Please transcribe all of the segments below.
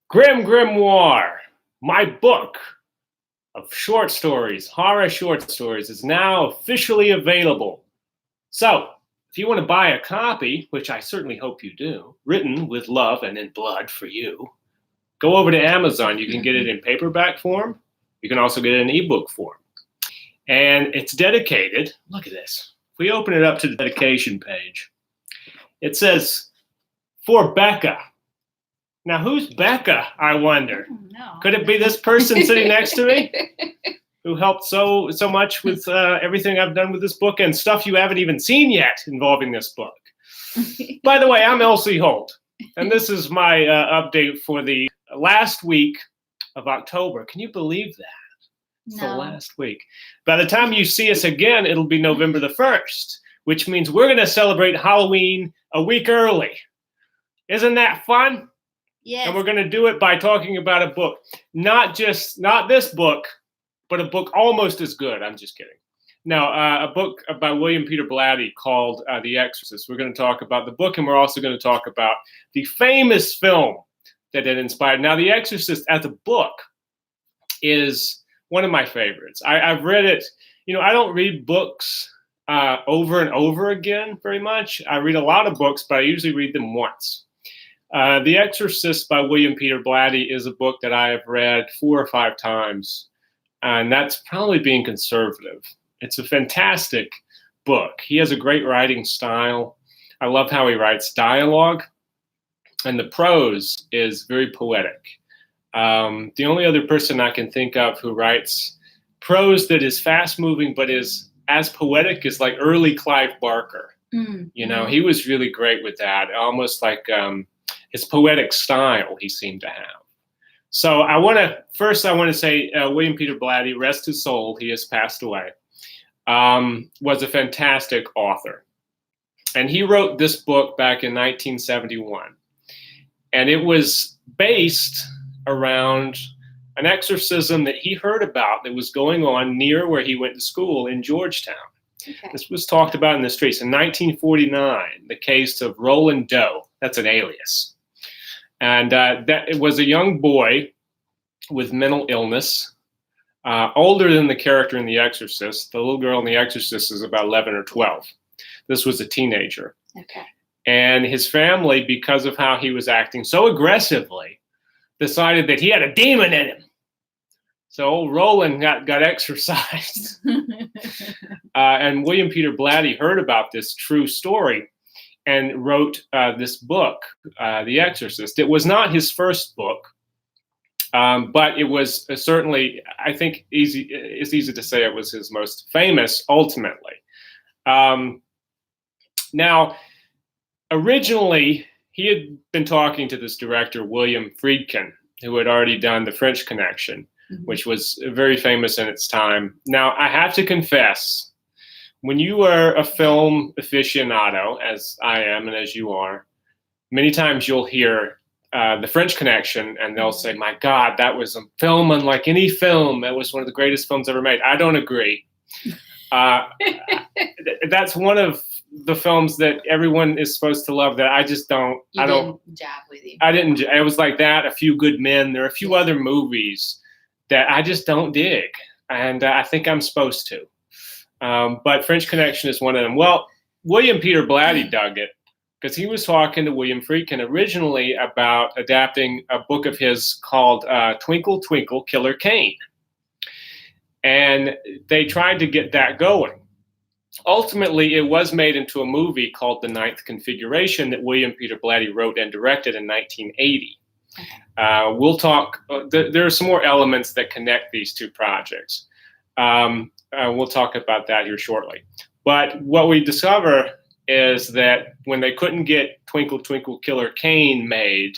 Grim Grimoire, my book of short stories, horror short stories, is now officially available. So, if you want to buy a copy, which I certainly hope you do, written with love and in blood for you, go over to Amazon. You can get it in paperback form. You can also get it in ebook form. And it's dedicated, look at this. If we open it up to the dedication page, it says, "For Becca." Now, who's Becca, I wonder? No. Could it be this person sitting next to me who helped so much with everything I've done with this book and stuff you haven't even seen yet involving this book? By the way, I'm Elsie Holt, and this is my update for the last week of October. Can you believe that? It's the last week. By the time you see us again, it'll be November the 1st, which means we're going to celebrate Halloween a week early. Isn't that fun? Yes. And we're going to do it by talking about a book. Not this book, but a book almost as good. I'm just kidding. Now, a book by William Peter Blatty called The Exorcist. We're going to talk about the book, and we're also going to talk about the famous film that it inspired. Now, The Exorcist as a book is one of my favorites. I've read it. You know, I don't read books over and over again very much. I read a lot of books, but I usually read them once. The Exorcist by William Peter Blatty is a book that I have read 4 or 5 times, and that's probably being conservative. It's a fantastic book. He has a great writing style. I love how he writes dialogue, and the prose is very poetic. The only other person I can think of who writes prose that is fast-moving but is as poetic is like early Clive Barker. You know, he was really great with that, almost like his poetic style he seemed to have. So I want to say William Peter Blatty, rest his soul, he has passed away, was a fantastic author. And he wrote this book back in 1971. And it was based around an exorcism that he heard about that was going on near where he went to school in Georgetown. Okay. This was talked about in the streets. In 1949, the case of Roland Doe, that's an alias. And it was a young boy with mental illness, older than the character in The Exorcist. The little girl in The Exorcist is about 11 or 12. This was a teenager. Okay. And his family, because of how he was acting so aggressively, decided that he had a demon in him. So old Roland got exorcised. And William Peter Blatty heard about this true story and wrote this book, The Exorcist. It was not his first book, but it was certainly, I think, it's easy to say it was his most famous, ultimately. Now, originally, he had been talking to this director, William Friedkin, who had already done The French Connection, which was very famous in its time. Now, I have to confess, when you are a film aficionado, as I am and as you are, many times you'll hear The French Connection, and they'll say, "My God, that was a film unlike any film. That was one of the greatest films ever made." I don't agree. That's one of the films that everyone is supposed to love that I just don't. I didn't jab with you. I didn't. It was like that. A Few Good Men. There are a few other movies that I just don't dig, and I think I'm supposed to. But French Connection is one of them. Well, William Peter Blatty dug it because he was talking to William Friedkin originally about adapting a book of his called Twinkle, Twinkle, Killer Kane. And they tried to get that going. Ultimately, it was made into a movie called The Ninth Configuration that William Peter Blatty wrote and directed in 1980. We'll talk, there are some more elements that connect these two projects. We'll talk about that here shortly. But what we discover is that when they couldn't get Twinkle, Twinkle, Killer Kane made,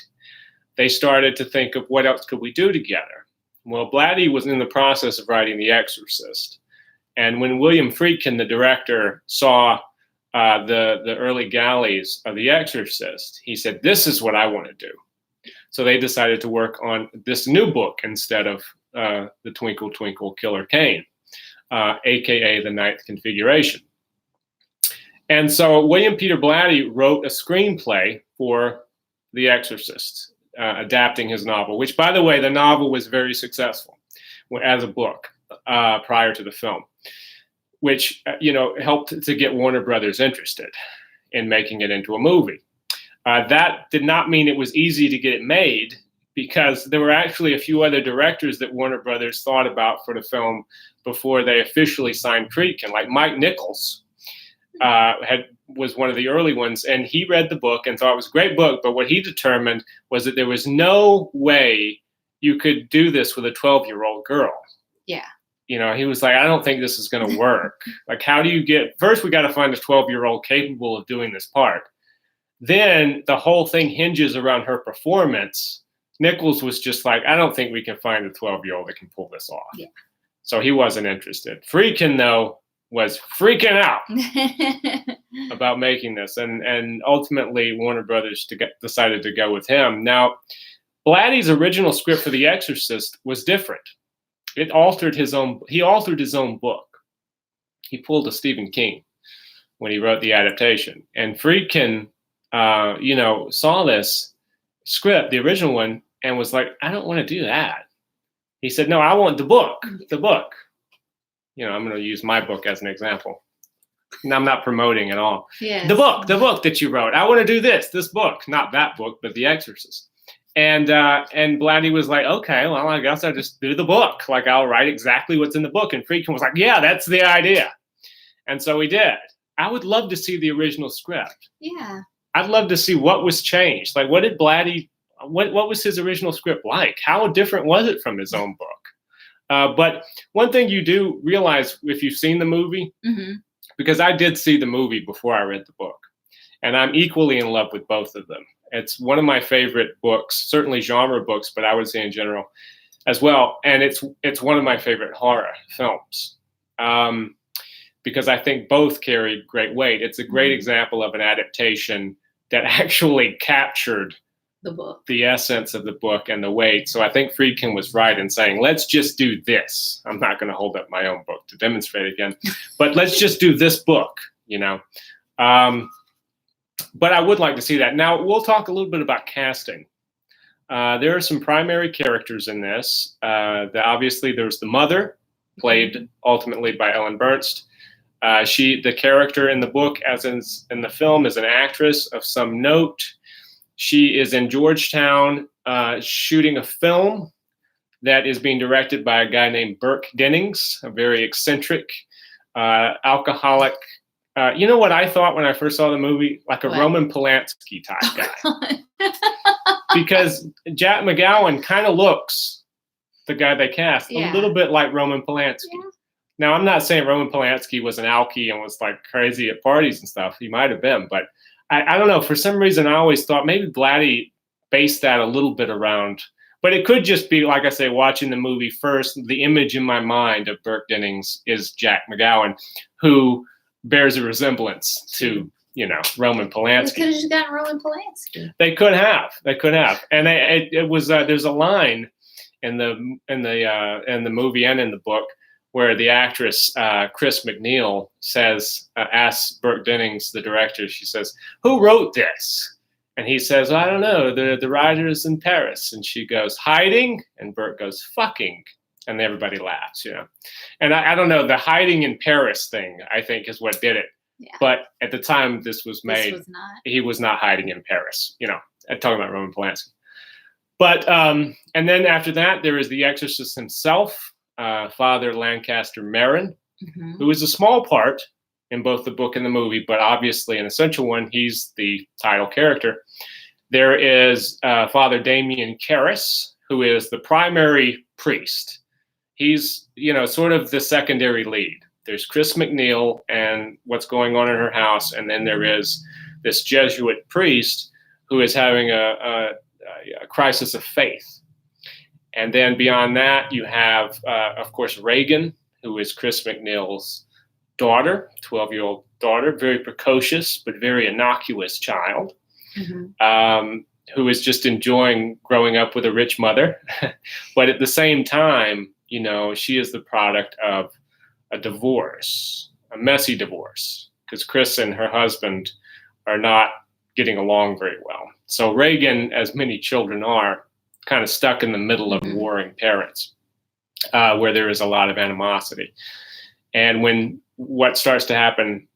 they started to think of what else could we do together. Well, Blatty was in the process of writing The Exorcist. And when William Friedkin, the director, saw the early galleys of The Exorcist, he said, "This is what I want to do." So they decided to work on this new book instead of the Twinkle, Twinkle, Killer Kane, aka The Ninth Configuration. And so William Peter Blatty wrote a screenplay for The Exorcist. adapting his novel, which, by the way, the novel was very successful as a book prior to the film, which, helped to get Warner Brothers interested in making it into a movie. That did not mean it was easy to get it made, because there were actually a few other directors that Warner Brothers thought about for the film before they officially signed Friedkin, like Mike Nichols was one of the early ones, and he read the book and thought it was a great book, but what he determined was that there was no way you could do this with a 12-year-old girl. Yeah. He was like, I don't think this is going to work. Like, how do you first we got to find a 12-year-old capable of doing this part. Then the whole thing hinges around her performance. Nichols was just like, I don't think we can find a 12-year-old that can pull this off. Yeah. So he wasn't interested. Friedkin, though, was freaking out about making this. And ultimately, Warner Brothers decided to go with him. Now, Blatty's original script for The Exorcist was different. He altered his own book. He pulled a Stephen King when he wrote the adaptation. And Friedkin, saw this script, the original one, and was like, I don't want to do that. He said, no, I want the book. I'm going to use my book as an example. And I'm not promoting at all. Yes. The book that you wrote. I want to do this book, not that book, but The Exorcist. And Blatty was like, okay, well, I guess I'll just do the book. Like, I'll write exactly what's in the book. And Friedkin was like, yeah, that's the idea. And so he did. I would love to see the original script. Yeah. I'd love to see what was changed. Like, what did Blatty, what was his original script like? How different was it from his own book? But one thing you do realize if you've seen the movie, because I did see the movie before I read the book, and I'm equally in love with both of them. It's one of my favorite books, certainly genre books, but I would say in general as well. And it's one of my favorite horror films. Because I think both carried great weight. It's a great example of an adaptation that actually captured the book, the essence of the book and the weight. So I think Friedkin was right in saying, let's just do this. I'm not going to hold up my own book to demonstrate again, but let's just do this book, But I would like to see that. Now, we'll talk a little bit about casting. There are some primary characters in this. Obviously, there's the mother, played ultimately by Ellen Bernst. The character in the book, as in the film, is an actress of some note. She is in Georgetown shooting a film that is being directed by a guy named Burke Dennings, a very eccentric, alcoholic. You know what I thought when I first saw the movie? Like a Roman Polanski type guy. Because Jack McGowan kind of looks, the guy they cast, a little bit like Roman Polanski. Yeah. Now, I'm not saying Roman Polanski was an alkie and was like crazy at parties and stuff. He might have been, but I don't know. For some reason, I always thought maybe Blatty based that a little bit around. But it could just be, like I say, watching the movie first, the image in my mind of Burke Dennings is Jack McGowan, who bears a resemblance to, Roman Polanski. They could have just gotten Roman Polanski. They could have. And it was there's a line in the movie and in the book where the actress Chris MacNeil asks Burke Dennings, the director, she says, "Who wrote this?" And he says, "I don't know. The writer's in Paris." And she goes, "Hiding?" And Burke goes, "Fucking." And everybody laughs, And I don't know, the hiding in Paris thing, I think, is what did it. Yeah. But at the time this was made, he was not hiding in Paris, I'm talking about Roman Polanski. But, and then after that, there is the Exorcist himself, Father Lancaster Marin, who is a small part in both the book and the movie, but obviously an essential one. He's the title character. There is Father Damien Karras, who is the primary priest. He's, sort of the secondary lead. There's Chris MacNeil and what's going on in her house, and then there is this Jesuit priest who is having a crisis of faith. And then beyond that, you have, of course, Regan, who is Chris MacNeil's daughter, 12-year-old daughter, very precocious but very innocuous child, who is just enjoying growing up with a rich mother. But at the same time, she is the product of a divorce, a messy divorce, because Chris and her husband are not getting along very well. So Regan, as many children are, kind of stuck in the middle of warring parents, where there is a lot of animosity. And when what starts to happen,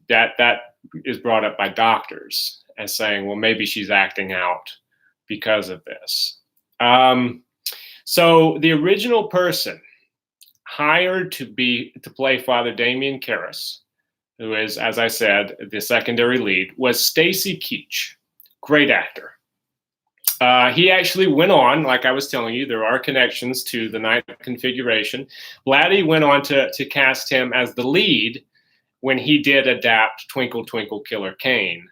that is brought up by doctors as saying, well, maybe she's acting out because of this. So the original person hired to play Father Damien Karras, who is, as I said, the secondary lead, was Stacy Keach. Great actor. He actually went on, like I was telling you, there are connections to the Ninth Configuration. Blatty went on to cast him as the lead when he did adapt Twinkle, Twinkle, Killer Kane,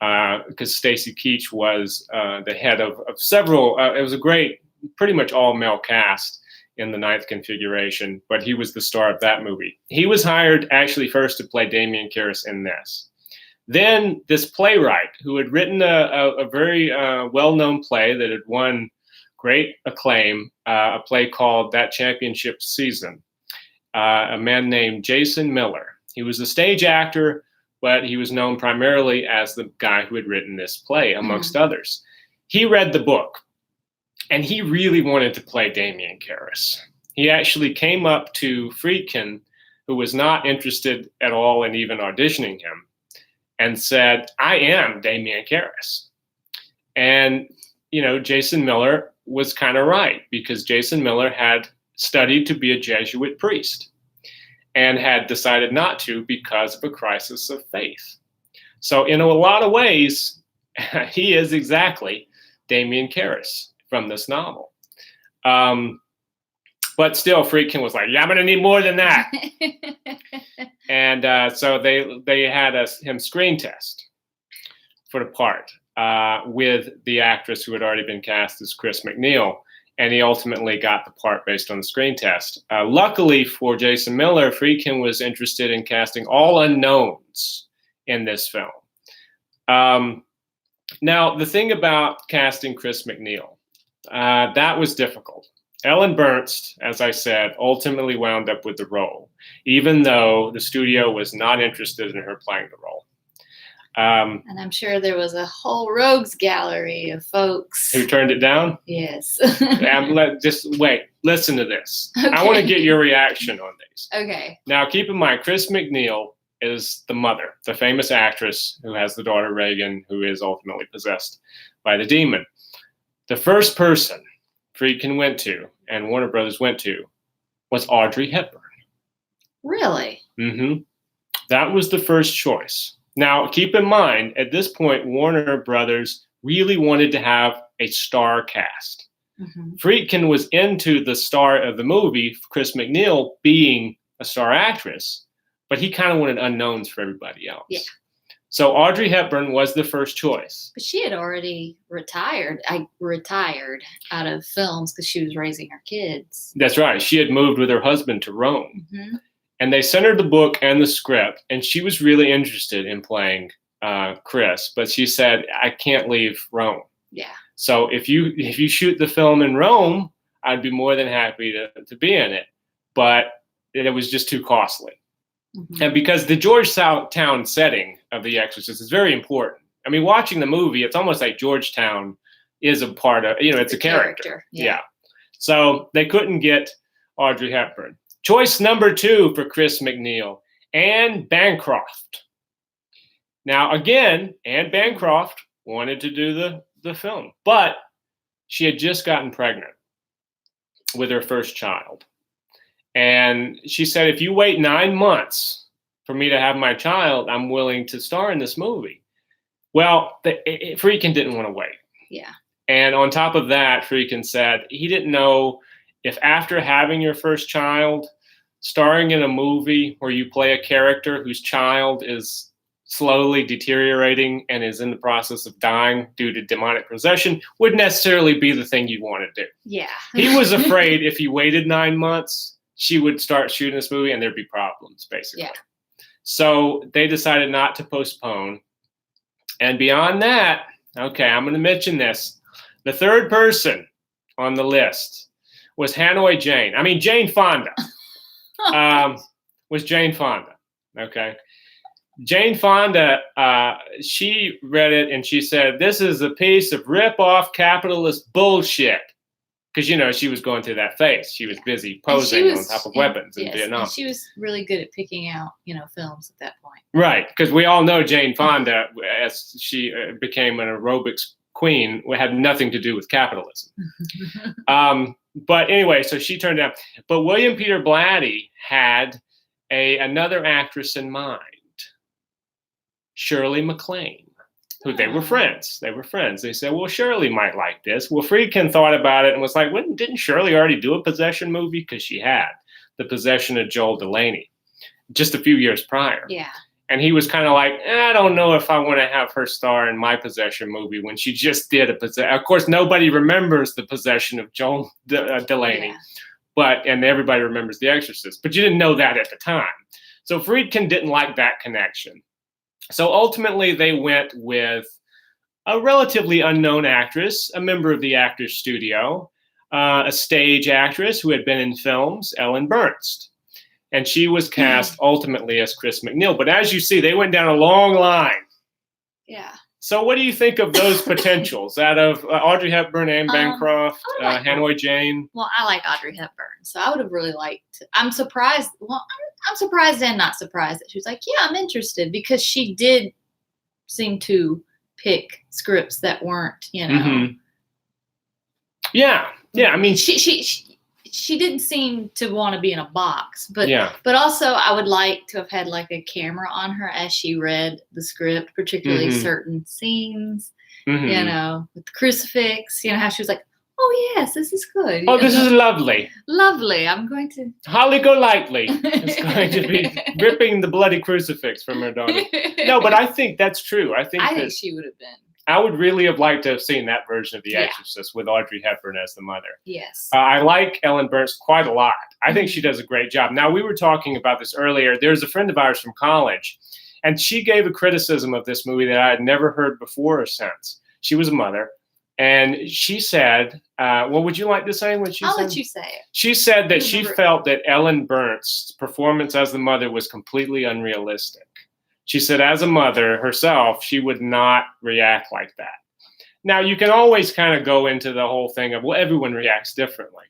because Stacy Keach was the head of several, it was a great, pretty much all-male cast in the Ninth Configuration, but he was the star of that movie. He was hired actually first to play Damien Karras in this. Then this playwright who had written a very well-known play that had won great acclaim, a play called That Championship Season, a man named Jason Miller. He was a stage actor, but he was known primarily as the guy who had written this play, amongst others. He read the book, and he really wanted to play Damien Karras. He actually came up to Friedkin, who was not interested at all in even auditioning him, and said, I am Damien Karras. And, Jason Miller was kind of right, because Jason Miller had studied to be a Jesuit priest and had decided not to because of a crisis of faith. So in a lot of ways, he is exactly Damien Karras from this novel. But still, Friedkin was like, yeah, I'm going to need more than that. And so they had him screen test for the part with the actress who had already been cast as Chris MacNeil. And he ultimately got the part based on the screen test. Luckily for Jason Miller, Friedkin was interested in casting all unknowns in this film. Now, the thing about casting Chris MacNeil, that was difficult. Ellen Bernst, as I said, ultimately wound up with the role, even though the studio was not interested in her playing the role. And I'm sure there was a whole rogues gallery of folks who turned it down. Yes. Just wait, listen to this. Okay. I want to get your reaction on these. Okay. Now, keep in mind, Chris MacNeil is the mother, the famous actress who has the daughter Regan, who is ultimately possessed by the demon. The first person Friedkin went to, and Warner Brothers went to, was Audrey Hepburn. Really? Mm-hmm. That was the first choice. Now, keep in mind, at this point, Warner Brothers really wanted to have a star cast. Friedkin was into the star of the movie, Chris MacNeil, being a star actress, but he kind of wanted unknowns for everybody else. Yeah. So Audrey Hepburn was the first choice. But she had already retired. Retired out of films because she was raising her kids. That's right. She had moved with her husband to Rome. And they sent her the book and the script, and she was really interested in playing Chris, but she said, I can't leave Rome. Yeah. So if you shoot the film in Rome, I'd be more than happy to be in it, but it was just too costly. And because the Georgetown setting of The Exorcist is very important. I mean, watching the movie, it's almost like Georgetown is a part of, it's a character. Yeah. So they couldn't get Audrey Hepburn. Choice number 2 for Chris MacNeil, Anne Bancroft. Now, again, Anne Bancroft wanted to do the film, but she had just gotten pregnant with her first child. And she said, if you wait 9 months for me to have my child, I'm willing to star in this movie. Well, Friedkin didn't want to wait. Yeah. And on top of that, Friedkin said he didn't know if after having your first child, starring in a movie where you play a character whose child is slowly deteriorating and is in the process of dying due to demonic possession would necessarily be the thing you want to do. Yeah. He was afraid if he waited 9 months, she would start shooting this movie and there'd be problems, basically. Yeah. So they decided not to postpone. And beyond that, okay, I'm going to mention this. The third person on the list was Jane Fonda. Was Jane Fonda. Okay. Jane Fonda, she read it and she said, "This is a piece of rip-off capitalist bullshit." Because, she was going through that phase. She was busy posing on top of weapons in Vietnam. And she was really good at picking out, films at that point. Right, because we all know Jane Fonda, as she became an aerobics queen, had nothing to do with capitalism. But anyway, so she turned down. But William Peter Blatty had another actress in mind, Shirley MacLaine. Who they were friends. They said, well, Shirley might like this. Well, Friedkin thought about it and was like, well, didn't Shirley already do a possession movie? Because she had The Possession of Joel Delaney just a few years prior. Yeah. And he was kind of like, I don't know if I want to have her star in my possession movie when she just did a possession. Of course, nobody remembers The Possession of Joel Delaney, and everybody remembers The Exorcist. But you didn't know that at the time. So Friedkin didn't like that connection. So ultimately, they went with a relatively unknown actress, a member of the Actors Studio, a stage actress who had been in films, Ellen Bernst. And she was cast ultimately as Chris MacNeil. But as you see, they went down a long line. Yeah. So what do you think of those potentials out of Audrey Hepburn, Anne Bancroft, Hanoi Jane? Well, I like Audrey Hepburn, so I would have really liked to. I'm surprised. Well, I'm surprised and not surprised that she was like, yeah, I'm interested, because she did seem to pick scripts that weren't, Yeah. I mean, she didn't seem to want to be in a box, but also I would like to have had like a camera on her as she read the script, particularly certain scenes, with the crucifix, how she was like, oh yes, this is good. Oh, this is lovely. Lovely. I'm going to. Holly Golightly is going to be ripping the bloody crucifix from her daughter. No, but I think that's true. I think she would have been. I would really have liked to have seen that version of The Exorcist with Audrey Hepburn as the mother. Yes. I like Ellen Bernst quite a lot. I think she does a great job. Now, we were talking about this earlier. There's a friend of ours from college, and she gave a criticism of this movie that I had never heard before or since. She was a mother, and she said, well, would you like to say what she said? I'll let you say it. She said that she felt that Ellen Bernst's performance as the mother was completely unrealistic. She said, as a mother herself, she would not react like that. Now, you can always kind of go into the whole thing of, well, everyone reacts differently.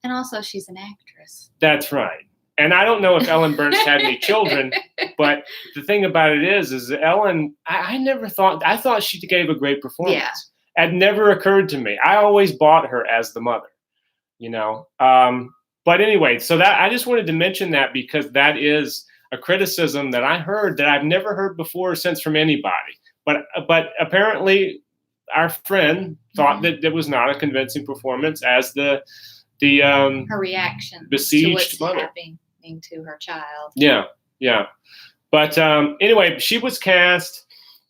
And also, she's an actress. That's right. And I don't know if Ellen Bernst had any children, but the thing about it is Ellen, I thought she gave a great performance. Yeah. It never occurred to me. I always bought her as the mother, But anyway, so that I just wanted to mention that because that is a criticism that I heard that I've never heard before or since from anybody. But apparently our friend thought that it was not a convincing performance as the her reaction besieged to what's mother happening to her child. Yeah. But anyway, she was cast.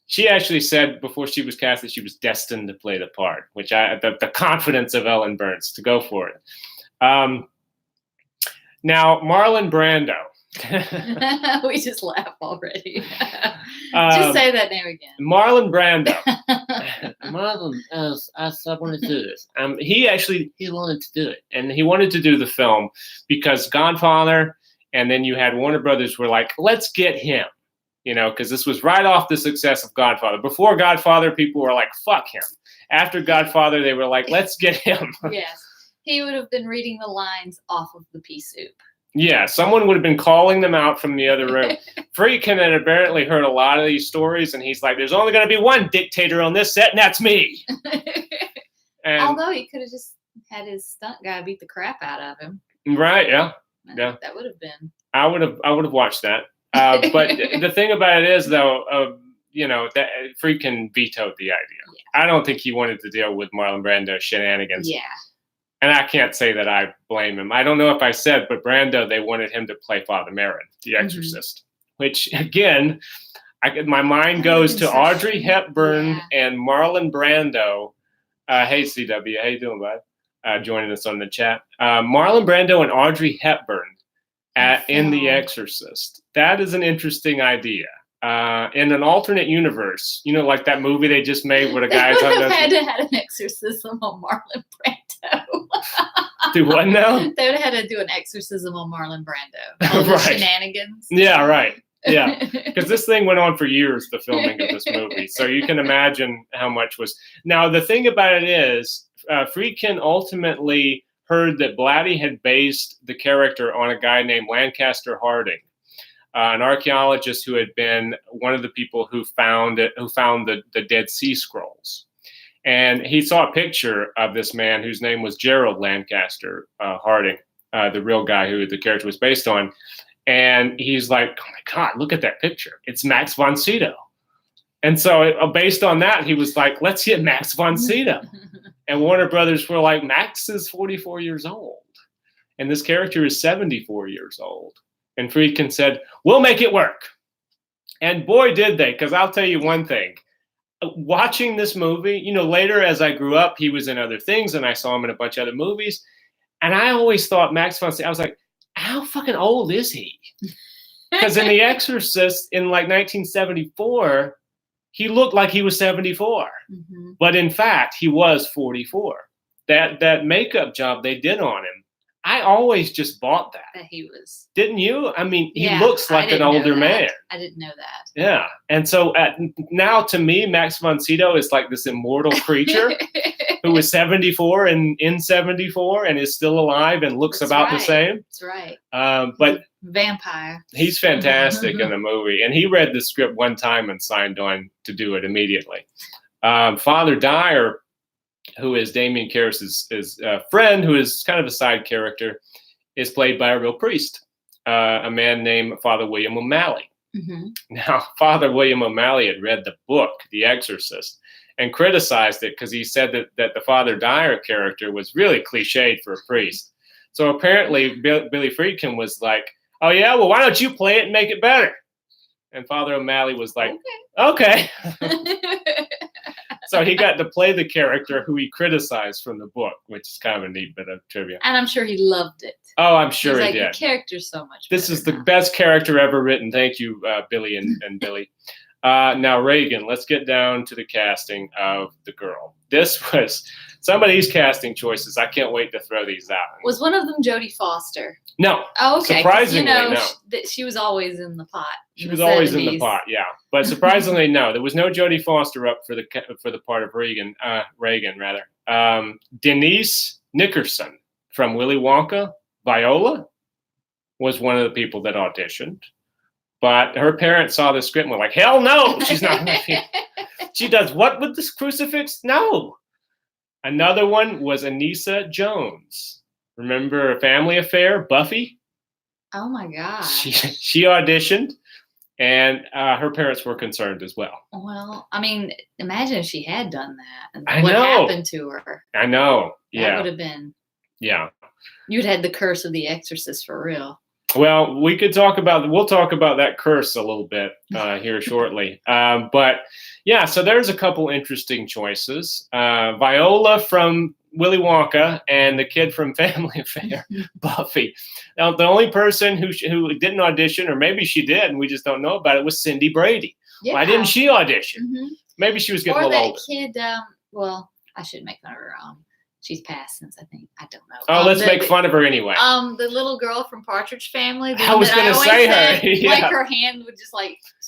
She actually said before she was cast that she was destined to play the part, which the confidence of Ellen Bernst to go for it. Now, Marlon Brando. We just laugh already. Just say that name again. Marlon Brando. Marlon, I wanted to do this. He wanted to do it, and he wanted to do the film because Godfather, and then you had Warner Brothers were like, let's get him, because this was right off the success of Godfather. Before Godfather, people were like, fuck him. After Godfather, they were like, let's get him. Yes, he would have been reading the lines off of the pea soup. Yeah, someone would have been calling them out from the other room. Friedkin had apparently heard a lot of these stories, and he's like, there's only going to be one dictator on this set, and that's me. And, although he could have just had his stunt guy beat the crap out of him. Right, yeah. That would have been. I would have watched that. But the thing about it is, though, that Friedkin vetoed the idea. Yeah. I don't think he wanted to deal with Marlon Brando's shenanigans. Yeah. And I can't say that I blame him. I don't know if I said, but Brando, they wanted him to play Father Merrin, The Exorcist, which, again, my mind goes to Audrey Hepburn and Marlon Brando. Hey, CW, how you doing, bud? Joining us on the chat. Marlon Brando and Audrey Hepburn in The Exorcist. That is an interesting idea. In an alternate universe, like that movie they just made where the guys had to have an exorcism on Marlon Brando. Do what now? They would have had to do an exorcism on Marlon Brando. All the shenanigans. Yeah, right. Yeah, because this thing went on for years, the filming of this movie. So you can imagine how much was. Now, the thing about it is, Friedkin ultimately heard that Blatty had based the character on a guy named Lancaster Harding, an archaeologist who had been one of the people who found the Dead Sea Scrolls. And he saw a picture of this man whose name was Gerald Lancaster Harding, the real guy who the character was based on. And he's like, oh my God, look at that picture. It's Max von Sydow. And so based on that, he was like, let's get Max von Sydow. And Warner Brothers were like, Max is 44 years old. And this character is 74 years old. And Friedkin said, we'll make it work. And boy, did they, because I'll tell you one thing. Watching this movie, you know, later as I grew up, he was in other things and I saw him in a bunch of other movies. And I always thought Max von Sydow, I was like, how fucking old is he? Because in The Exorcist in like 1974, he looked like he was 74. Mm-hmm. But in fact, he was 44. That makeup job they did on him, I always just bought that. That he was. Didn't you? I mean, he looks like an older man. I didn't know that. Yeah. And so now to me, Max von Sydow is like this immortal creature who was 74 and in 74 and is still alive and looks about the same. That's right. But vampire. He's fantastic in the movie. And he read the script one time and signed on to do it immediately. Father Dyer, who is Damien Karras' friend, who is kind of a side character, is played by a real priest, a man named Father William O'Malley. Mm-hmm. Now, Father William O'Malley had read the book, The Exorcist, and criticized it because he said that the Father Dyer character was really cliched for a priest. So apparently Billy Friedkin was like, oh yeah, well, why don't you play it and make it better? And Father O'Malley was like, okay. So he got to play the character who he criticized from the book, which is kind of a neat bit of trivia. And I'm sure he loved it. Oh, I'm sure he did. The character's so much This is the best character ever written. Thank you, Billy and Billy. Now, Regan, let's get down to the casting of the girl. This was some of these casting choices. I can't wait to throw these out. Was one of them Jodie Foster? No. Oh, okay. Surprisingly, no. She was always in the pot. She was always in the pot, yeah. But surprisingly, no. There was no Jodie Foster up for the part of Regan. Denise Nickerson from Willy Wonka, Viola, was one of the people that auditioned. But her parents saw the script and were like, hell no, she's not. She does what with this crucifix? No. Another one was Anissa Jones. Remember Family Affair, Buffy? Oh my God. She auditioned, and her parents were concerned as well. Well, I mean, imagine if she had done that. And what happened to her? I know. Yeah. That would have been. Yeah. You'd had the curse of the Exorcist for real. Well, we'll talk about that curse a little bit here shortly. But yeah, so there's a couple interesting choices. Viola from Willy Wonka and the kid from Family Affair, Buffy. Now, the only person who didn't audition, or maybe she did and we just don't know about it, was Cindy Brady. Yeah. Why didn't she audition? Mm-hmm. Maybe she was getting a little older. Or that kid, well, I shouldn't make fun of her. She's passed since, I think. I don't know. Oh, let's make fun of her anyway. The little girl from Partridge Family. I was going to say her. Yeah. Like her hand would just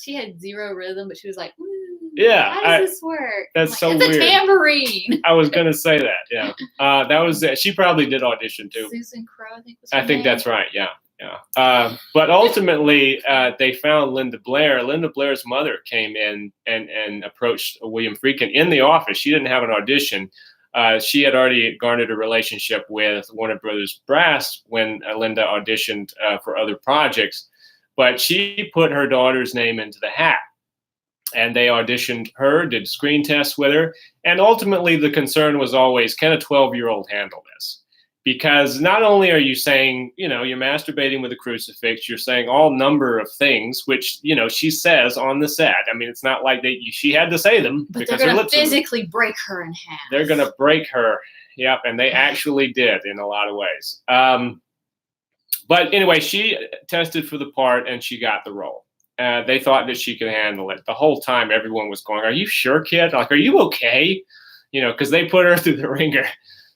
she had zero rhythm, but she was like, ooh, yeah. How does this work? That's so weird. It's a tambourine. I was going to say that, yeah. That was she probably did audition too. Susan Crowe, I think was her name. That's right, yeah. Yeah. But ultimately, they found Linda Blair. Linda Blair's mother came in and approached William Friedkin in the office. She didn't have an audition. She had already garnered a relationship with Warner Brothers Brass when Linda auditioned for other projects, but she put her daughter's name into the hat, and they auditioned her, did screen tests with her, and ultimately the concern was always, can a 12-year-old handle this? Because not only are you saying, you're masturbating with a crucifix, you're saying all number of things, which, she says on the set. I mean, it's not like she had to say them. But because they're going to physically break her in half. They're going to break her. Yep, and they actually did in a lot of ways. But anyway, she tested for the part and she got the role. They thought that she could handle it. The whole time everyone was going, are you sure, kid? Like, are you okay? Because they put her through the ringer.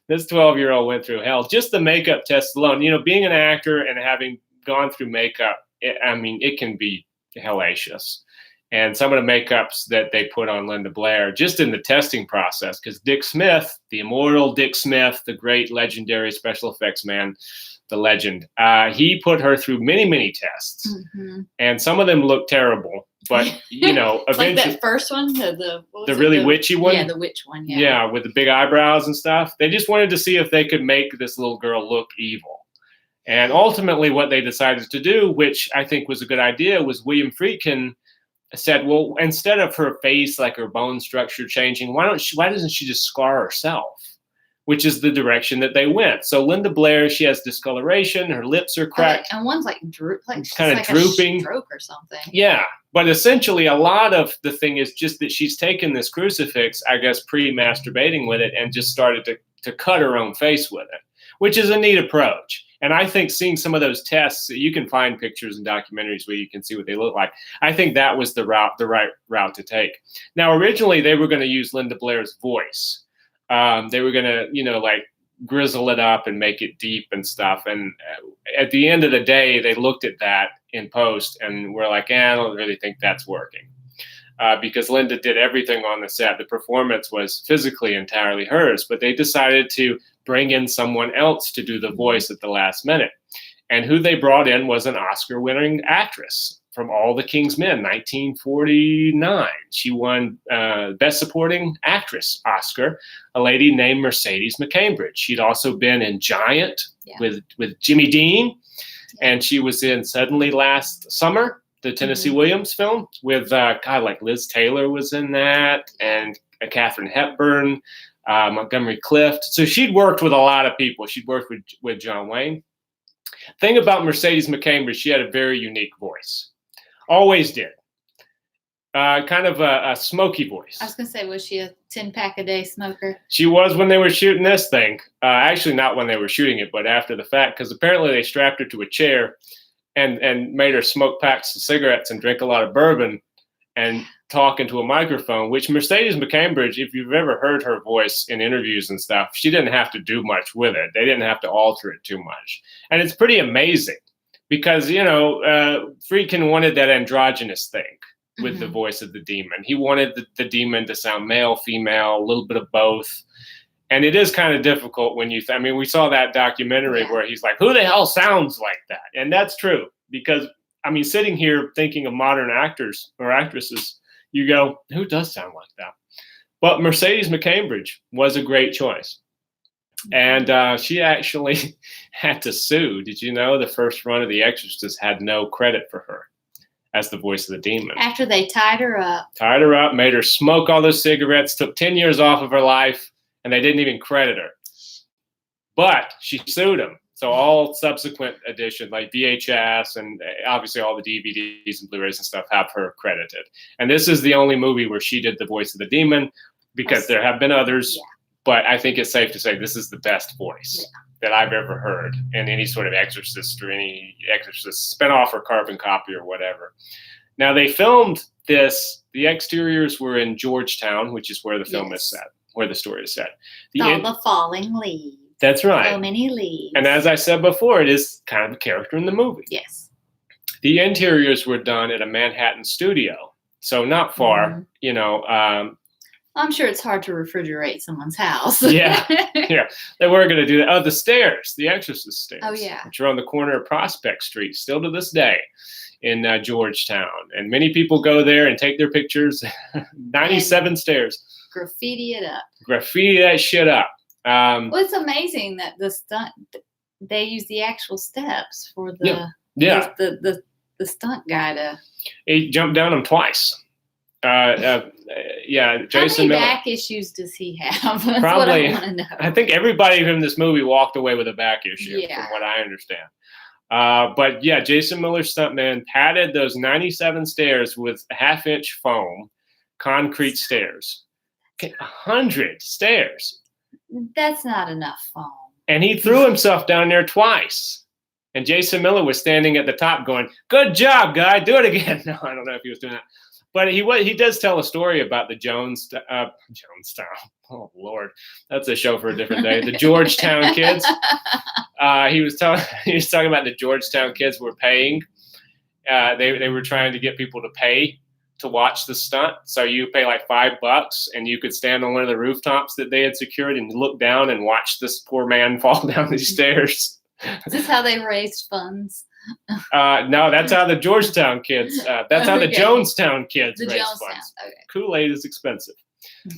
This 12-year-old went through hell. Just the makeup test alone, being an actor and having gone through makeup, it can be hellacious. And some of the makeups that they put on Linda Blair, just in the testing process, because Dick Smith, the immortal Dick Smith, the great legendary special effects man, the legend, he put her through many, many tests. Mm-hmm. And some of them look terrible. But, you know, eventually. Like that first one? The really witchy one? Yeah, the witch one, yeah. Yeah, with the big eyebrows and stuff. They just wanted to see if they could make this little girl look evil. And ultimately what they decided to do, which I think was a good idea, was William Friedkin said, well, instead of her face, like her bone structure changing, why doesn't she just scar herself? Which is the direction that they went. So Linda Blair, she has discoloration, her lips are cracked. And one's like kind of drooping. A stroke or something. Yeah. But essentially a lot of the thing is just that she's taken this crucifix, I guess, pre-masturbating with it and just started to cut her own face with it, which is a neat approach. And I think seeing some of those tests, you can find pictures and documentaries where you can see what they look like. I think that was the right route to take. Now, originally they were going to use Linda Blair's voice. They were going to, you know, like grizzle it up and make it deep and stuff. And at the end of the day, they looked at that in post and were like, I don't really think that's working. Because Linda did everything on the set. The performance was physically entirely hers, but they decided to bring in someone else to do the voice at the last minute. And who they brought in was an Oscar-winning actress from All the King's Men, 1949. She won Best Supporting Actress Oscar, a lady named Mercedes McCambridge. She'd also been in Giant with Jimmy Dean, and she was in Suddenly Last Summer, the Tennessee Williams film, with like Liz Taylor was in that, and Katharine Hepburn, Montgomery Clift. So she'd worked with a lot of people. She'd worked with John Wayne. Thing about Mercedes McCambridge, she had a very unique voice. Always did. Kind of a smoky voice. I was going to say, was she a 10-pack a day smoker? She was when they were shooting this thing. Actually, not when they were shooting it, but after the fact, because apparently they strapped her to a chair and made her smoke packs of cigarettes and drink a lot of bourbon and talk into a microphone, which Mercedes McCambridge, if you've ever heard her voice in interviews and stuff, she didn't have to do much with it. They didn't have to alter it too much. And it's pretty amazing because, you know, Friedkin wanted that androgynous thing with the voice of the demon. He wanted the demon to sound male, female, a little bit of both. And it is kind of difficult when you, we saw that documentary where he's like, who the hell sounds like that? And that's true because, sitting here thinking of modern actors or actresses, you go, who does sound like that? But Mercedes McCambridge was a great choice. And she actually had to sue. Did you know the first run of The Exorcist had no credit for her as the voice of the demon? After they tied her up, made her smoke all those cigarettes, took 10 years off of her life, and they didn't even credit her. But she sued them. So all subsequent editions, like VHS and obviously all the DVDs and Blu-rays and stuff, have her credited. And this is the only movie where she did the voice of the demon, because there have been others. Yeah. But I think it's safe to say this is the best voice that I've ever heard in any sort of Exorcist or any Exorcist spinoff or carbon copy or whatever. Now, they filmed this. The exteriors were in Georgetown, which is where the film is set, where the story is set. The falling leaves. That's right. So many leaves. And as I said before, it is kind of a character in the movie. Yes. The interiors were done at a Manhattan studio, so not far, I'm sure it's hard to refrigerate someone's house. Yeah. They were going to do that. Oh, the stairs, the Exorcist stairs. Oh, yeah. Which are on the corner of Prospect Street, still to this day in Georgetown. And many people go there and take their pictures. 97 stairs. Graffiti it up. Graffiti that shit up. Well, it's amazing that they use the actual steps for the stunt guy to. He jumped down them twice. Jason How many Miller. back issues does he have? That's Probably, what I want to know. I think everybody from this movie walked away with a back issue, from what I understand. But yeah, Jason Miller stuntman padded those 97 stairs with half-inch foam, concrete stairs. 100 stairs. That's not enough foam. And he threw himself down there twice. And Jason Miller was standing at the top going, "Good job, guy. Do it again." No, I don't know if he was doing that. But he does tell a story about the Jonestown. Oh, Lord. That's a show for a different day. The Georgetown kids. He was talking about the Georgetown kids were paying. They were trying to get people to pay to watch the stunt. So you pay like $5 and you could stand on one of the rooftops that they had secured and look down and watch this poor man fall down these stairs. Is this how they raised funds? No, that's how the Georgetown kids, that's how the Jonestown kids raised funds. Okay. Kool-Aid is expensive.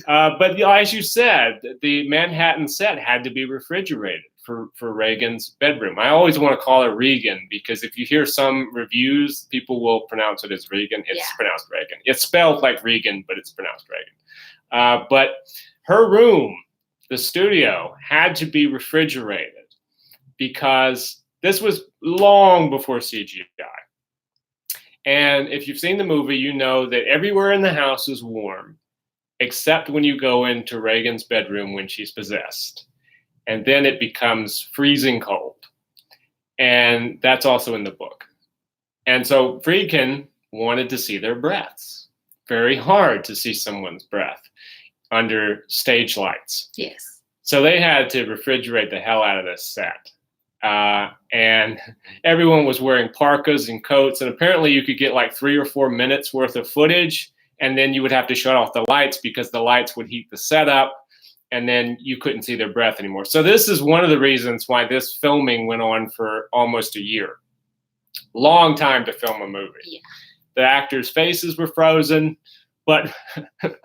But as you said, the Manhattan set had to be refrigerated for Regan's bedroom. I always want to call her Regan because if you hear some reviews, people will pronounce it as Regan. It's pronounced Regan. It's spelled like Regan, but it's pronounced Regan. But her room, the studio, had to be refrigerated because this was long before CGI. And if you've seen the movie, you know that everywhere in the house is warm, except when you go into Regan's bedroom when she's possessed. And then it becomes freezing cold. And that's also in the book. And so Friedkin wanted to see their breaths. Very hard to see someone's breath under stage lights. Yes. So they had to refrigerate the hell out of this set. And everyone was wearing parkas and coats. And apparently you could get like 3 or 4 minutes worth of footage. And then you would have to shut off the lights because the lights would heat the set up. And then you couldn't see their breath anymore. So this is one of the reasons why this filming went on for almost a year. Long time to film a movie. Yeah. The actors' faces were frozen, but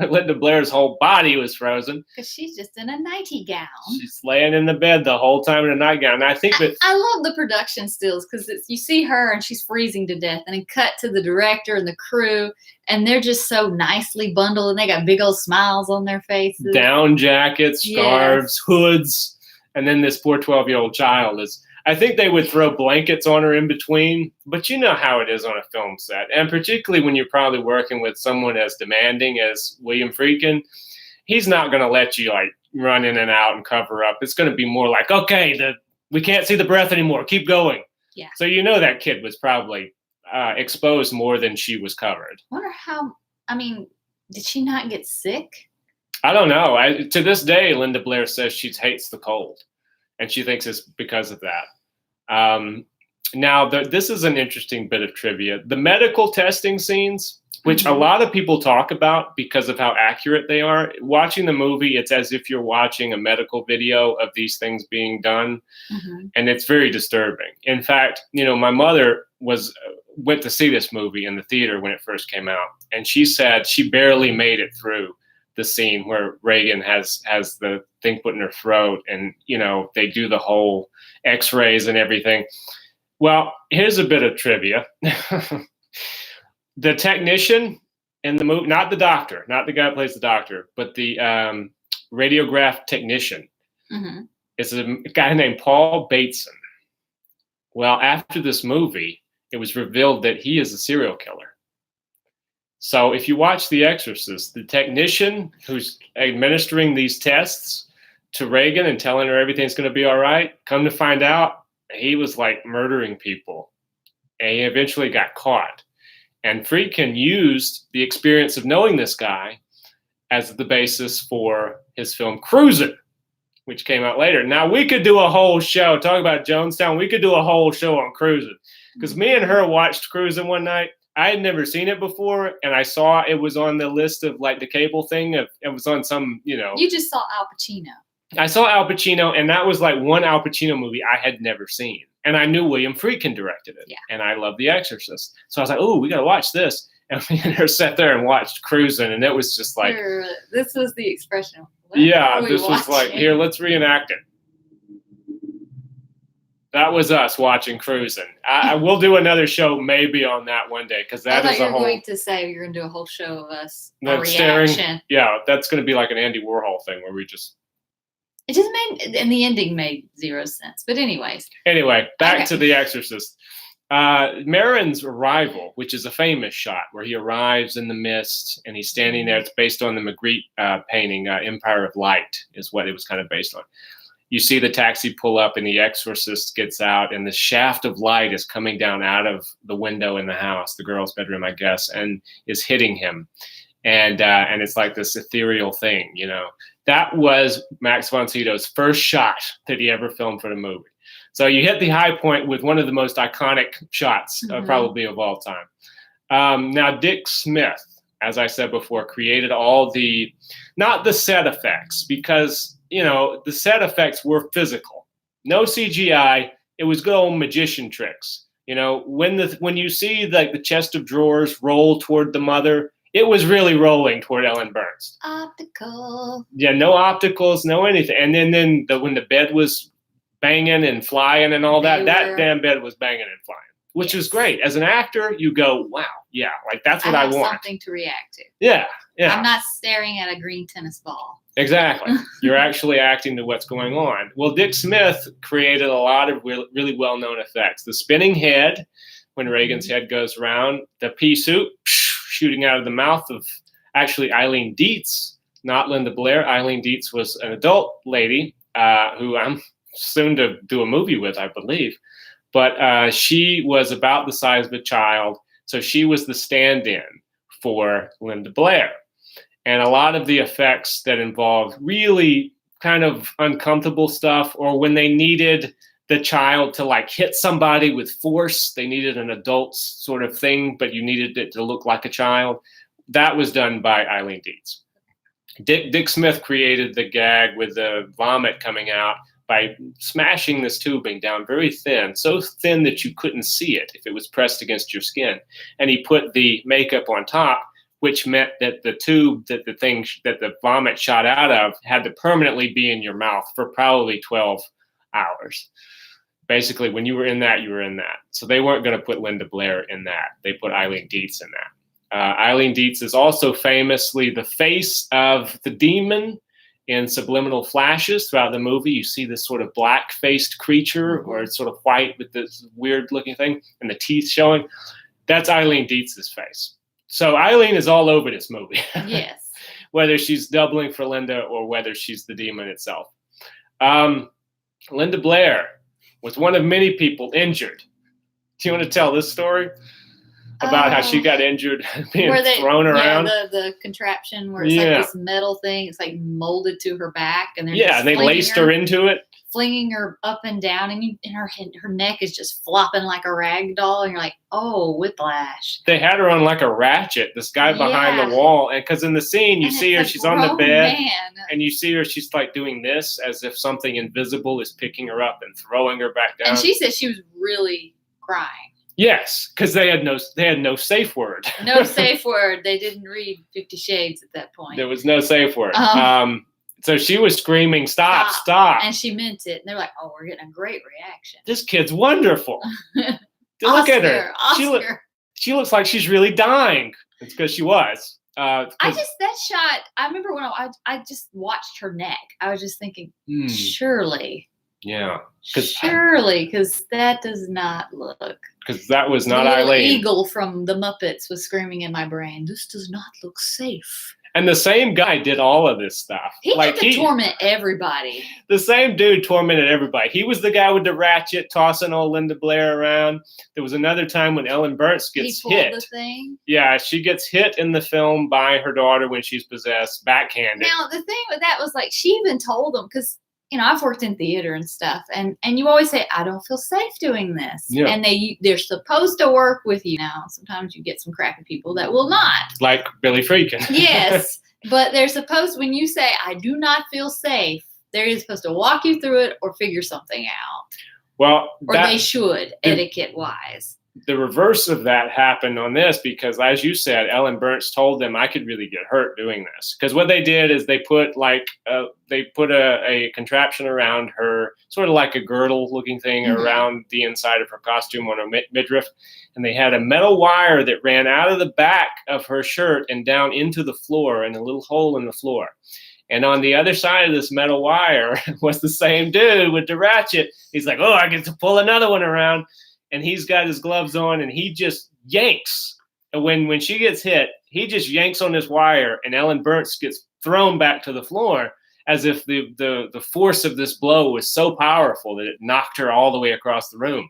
Linda Blair's whole body was frozen. Because she's just in a nightie gown. She's laying in the bed the whole time in a nightgown. And I think that I love the production stills because you see her and she's freezing to death, and then cut to the director and the crew, and they're just so nicely bundled, and they got big old smiles on their faces. Down jackets, scarves, hoods, and then this poor 12-year-old child is. I think they would throw blankets on her in between, but you know how it is on a film set. And particularly when you're probably working with someone as demanding as William Friedkin, he's not going to let you like run in and out and cover up. It's going to be more like, okay, we can't see the breath anymore. Keep going. Yeah. So you know that kid was probably exposed more than she was covered. Did she not get sick? I don't know. To this day, Linda Blair says she hates the cold, and she thinks it's because of that. Now, this is an interesting bit of trivia. The medical testing scenes, which a lot of people talk about because of how accurate they are. Watching the movie, it's as if you're watching a medical video of these things being done, and it's very disturbing. In fact, my mother went to see this movie in the theater when it first came out, and she said she barely made it through the scene where Regan has the thing put in her throat, and they do the whole x-rays and everything. Well, here's a bit of trivia. The technician in the movie, not the doctor, not the guy who plays the doctor, but the radiograph technician is a guy named Paul Bateson. Well, after this movie, it was revealed that he is a serial killer. So if you watch The Exorcist, the technician who's administering these tests to Regan and telling her everything's going to be all right, come to find out, he was like murdering people. And he eventually got caught. And Friedkin used the experience of knowing this guy as the basis for his film Cruising, which came out later. Now, we could do a whole show, talk about Jonestown, we could do a whole show on Cruising. Because me and her watched Cruising one night. I had never seen it before, and I saw it was on the list of like the cable thing. It was on some, You just saw Al Pacino. I saw Al Pacino, and that was like one Al Pacino movie I had never seen. And I knew William Friedkin directed it. Yeah. And I love The Exorcist. So I was like, oh, we got to watch this. And me and her sat there and watched Cruising, and it was just like. This was the expression. This was like, here, let's reenact it. That was us watching Cruising. I will do another show maybe on that one day because that is a whole. Going to say you're going to do a whole show of us reaction. Yeah, that's going to be like an Andy Warhol thing where we just. It just made, and the ending made zero sense. But anyways. Anyway, back to The Exorcist. Maron's arrival, which is a famous shot where he arrives in the mist and he's standing there. It's based on the Magritte painting, Empire of Light is what it was kind of based on. You see the taxi pull up and the exorcist gets out and the shaft of light is coming down out of the window in the house, the girl's bedroom, I guess, and is hitting him. And it's like this ethereal thing, That was Max von Sydow's first shot that he ever filmed for the movie. So you hit the high point with one of the most iconic shots, probably of all time. Now, Dick Smith, as I said before, created all not the set effects, because, the set effects were physical. No CGI. It was good old magician tricks. When you see the chest of drawers roll toward the mother, it was really rolling toward Ellen Burns. Optical. Yeah, no opticals, no anything. And then when the bed was banging and flying and all that damn bed was banging and flying, which was great. As an actor, you go, wow, yeah, that's what I want. Something to react to. Yeah. I'm not staring at a green tennis ball. Exactly. You're actually acting to what's going on. Well, Dick Smith created a lot of really well-known effects. The spinning head, when Regan's head goes around, the pea soup shooting out of the mouth of actually Eileen Dietz, not Linda Blair. Eileen Dietz was an adult lady who I'm soon to do a movie with, I believe. But she was about the size of a child, so she was the stand-in for Linda Blair. And a lot of the effects that involved really kind of uncomfortable stuff, or when they needed the child to hit somebody with force, they needed an adult sort of thing, but you needed it to look like a child. That was done by Eileen Dietz. Dick Smith created the gag with the vomit coming out by smashing this tubing down very thin, so thin that you couldn't see it if it was pressed against your skin. And he put the makeup on top, which meant that the tube that the vomit shot out of had to permanently be in your mouth for probably 12 hours. Basically, when you were in that, you were in that. So they weren't going to put Linda Blair in that. They put Eileen Dietz in that. Eileen Dietz is also famously the face of the demon in subliminal flashes throughout the movie. You see this sort of black-faced creature, or it's sort of white with this weird-looking thing, and the teeth showing. That's Eileen Dietz's face. So Eileen is all over this movie. Yes. Whether she's doubling for Linda or whether she's the demon itself. Linda Blair was one of many people injured. Do you want to tell this story? About how she got injured being thrown around? Yeah, the contraption where it's like this metal thing. It's like molded to her back. And they laced her into it. Flinging her up and down. And her neck is just flopping like a rag doll. And you're like, oh, whiplash. They had her on like a ratchet, this guy behind the wall. And because in the scene, you see her, she's on the bed. And you see her, she's like doing this as if something invisible is picking her up and throwing her back down. And she said she was really crying. Yes, because they had no safe word. No safe word. They didn't read 50 Shades at that point. There was no safe word. So she was screaming, stop. And she meant it. And they're like, oh, we're getting a great reaction. This kid's wonderful. Look at her. She looks like she's really dying. It's because she was. That shot, I remember when I just watched her neck. I was just thinking, surely. Yeah. Surely, because that does not look. Because that was not Eileen. Eagle from the Muppets was screaming in my brain, this does not look safe. And the same guy did all of this stuff. He could torment everybody. The same dude tormented everybody. He was the guy with the ratchet tossing old Linda Blair around. There was another time when Ellen Burns gets hit. The thing. Yeah, she gets hit in the film by her daughter when she's possessed, backhanded. Now, the thing with that was she even told them, because I've worked in theater and stuff, and you always say, I don't feel safe doing this. Yeah. And they're supposed to work with you. Now, sometimes you get some crappy people that will not. Like Billy Friedkin. Yes, but they're supposed, when you say, I do not feel safe, they're either supposed to walk you through it or figure something out. Well, they should, etiquette-wise. The reverse of that happened on this because, as you said, Ellen Burns told them I could really get hurt doing this. Because what they did is they put a contraption around her, sort of like a girdle-looking thing around the inside of her costume on her midriff, and they had a metal wire that ran out of the back of her shirt and down into the floor, in a little hole in the floor. And on the other side of this metal wire was the same dude with the ratchet. He's like, oh, I get to pull another one around. And he's got his gloves on, and he just yanks. And when she gets hit, he just yanks on this wire, and Ellen Burns gets thrown back to the floor as if the force of this blow was so powerful that it knocked her all the way across the room.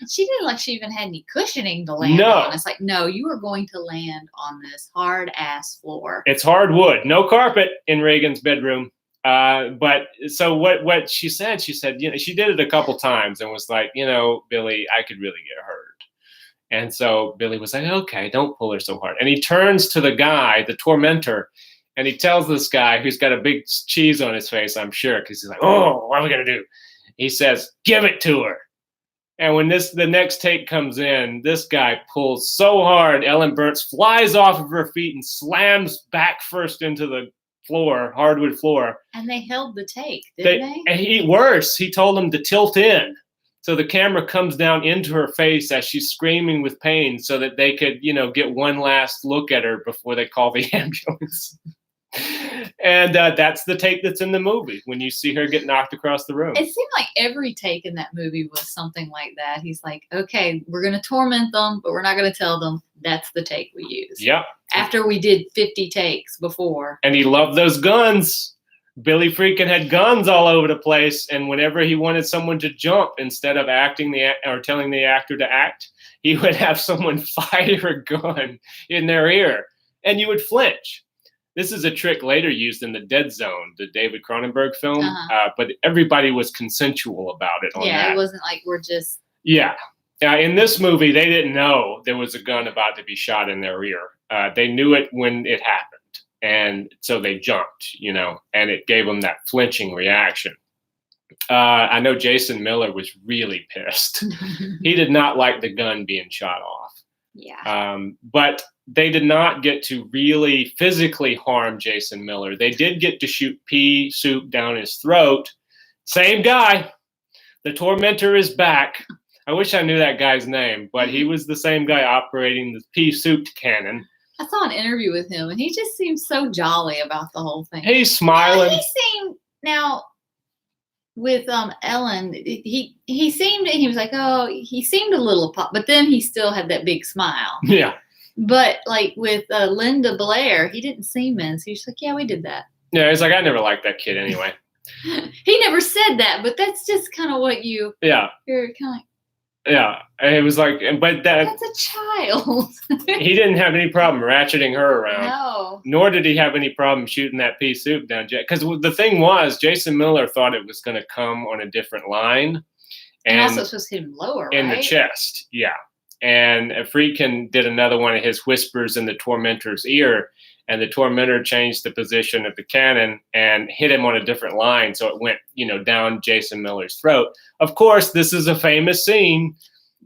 She didn't like she even had any cushioning to land on. It's like, no, you are going to land on this hard-ass floor. It's hardwood. No carpet in Regan's bedroom. But so what she said, you know, she did it a couple times and was like, you know, Billy, I could really get hurt. And so Billy was like, okay, don't pull her so hard. And he turns to the guy, the tormentor, and he tells this guy who's got a big cheese on his face, I'm sure, because he's like, oh, what are we going to do? He says, give it to her. And when the next take comes in, this guy pulls so hard, Ellen Burns flies off of her feet and slams back first into the floor, hardwood floor. And they held the take, didn't they? And worse, he told them to tilt in. So the camera comes down into her face as she's screaming with pain so that they could, you know, get one last look at her before they call the ambulance. And that's the take that's in the movie when you see her get knocked across the room. It seemed like every take in that movie was something like that. He's like, okay, we're going to torment them, but we're not going to tell them that's the take we use. Yep. After we did 50 takes before. And he loved those guns. Billy freaking had guns all over the place, and whenever he wanted someone to jump, instead of telling the actor to act, he would have someone fire a gun in their ear, and you would flinch. This is a trick later used in The Dead Zone, the David Cronenberg film, but everybody was consensual about it. Yeah, it wasn't like we're just... Yeah. In this movie, they didn't know there was a gun about to be shot in their ear. They knew it when it happened. And so they jumped, you know, and it gave them that flinching reaction. I know Jason Miller was really pissed. He did not like the gun being shot off. Yeah. But they did not get to really physically harm Jason Miller. They did get to shoot pea soup down his throat. Same guy. The tormentor is back. I wish I knew that guy's name, but he was the same guy operating the pea soup cannon. I saw an interview with him, and he just seemed so jolly about the whole thing. He's smiling. With Ellen, he was like, oh, he seemed a little pop, but then he still had that big smile. Yeah. But like with Linda Blair, he didn't seem in. So he's like, yeah, we did that. Yeah, he's like, I never liked that kid anyway. He never said that, but that's just kind of what you're kind of like. Yeah, it was like, but that's a child. He didn't have any problem ratcheting her around. No. Nor did he have any problem shooting that pea soup down. Because the thing was, Jason Miller thought it was going to come on a different line. And also supposed to hit him lower, in the chest, yeah. And Friedkin did another one of his whispers in the tormentor's ear, and the tormentor changed the position of the cannon and hit him on a different line, so it went, you know, down Jason Miller's throat. Of course, this is a famous scene.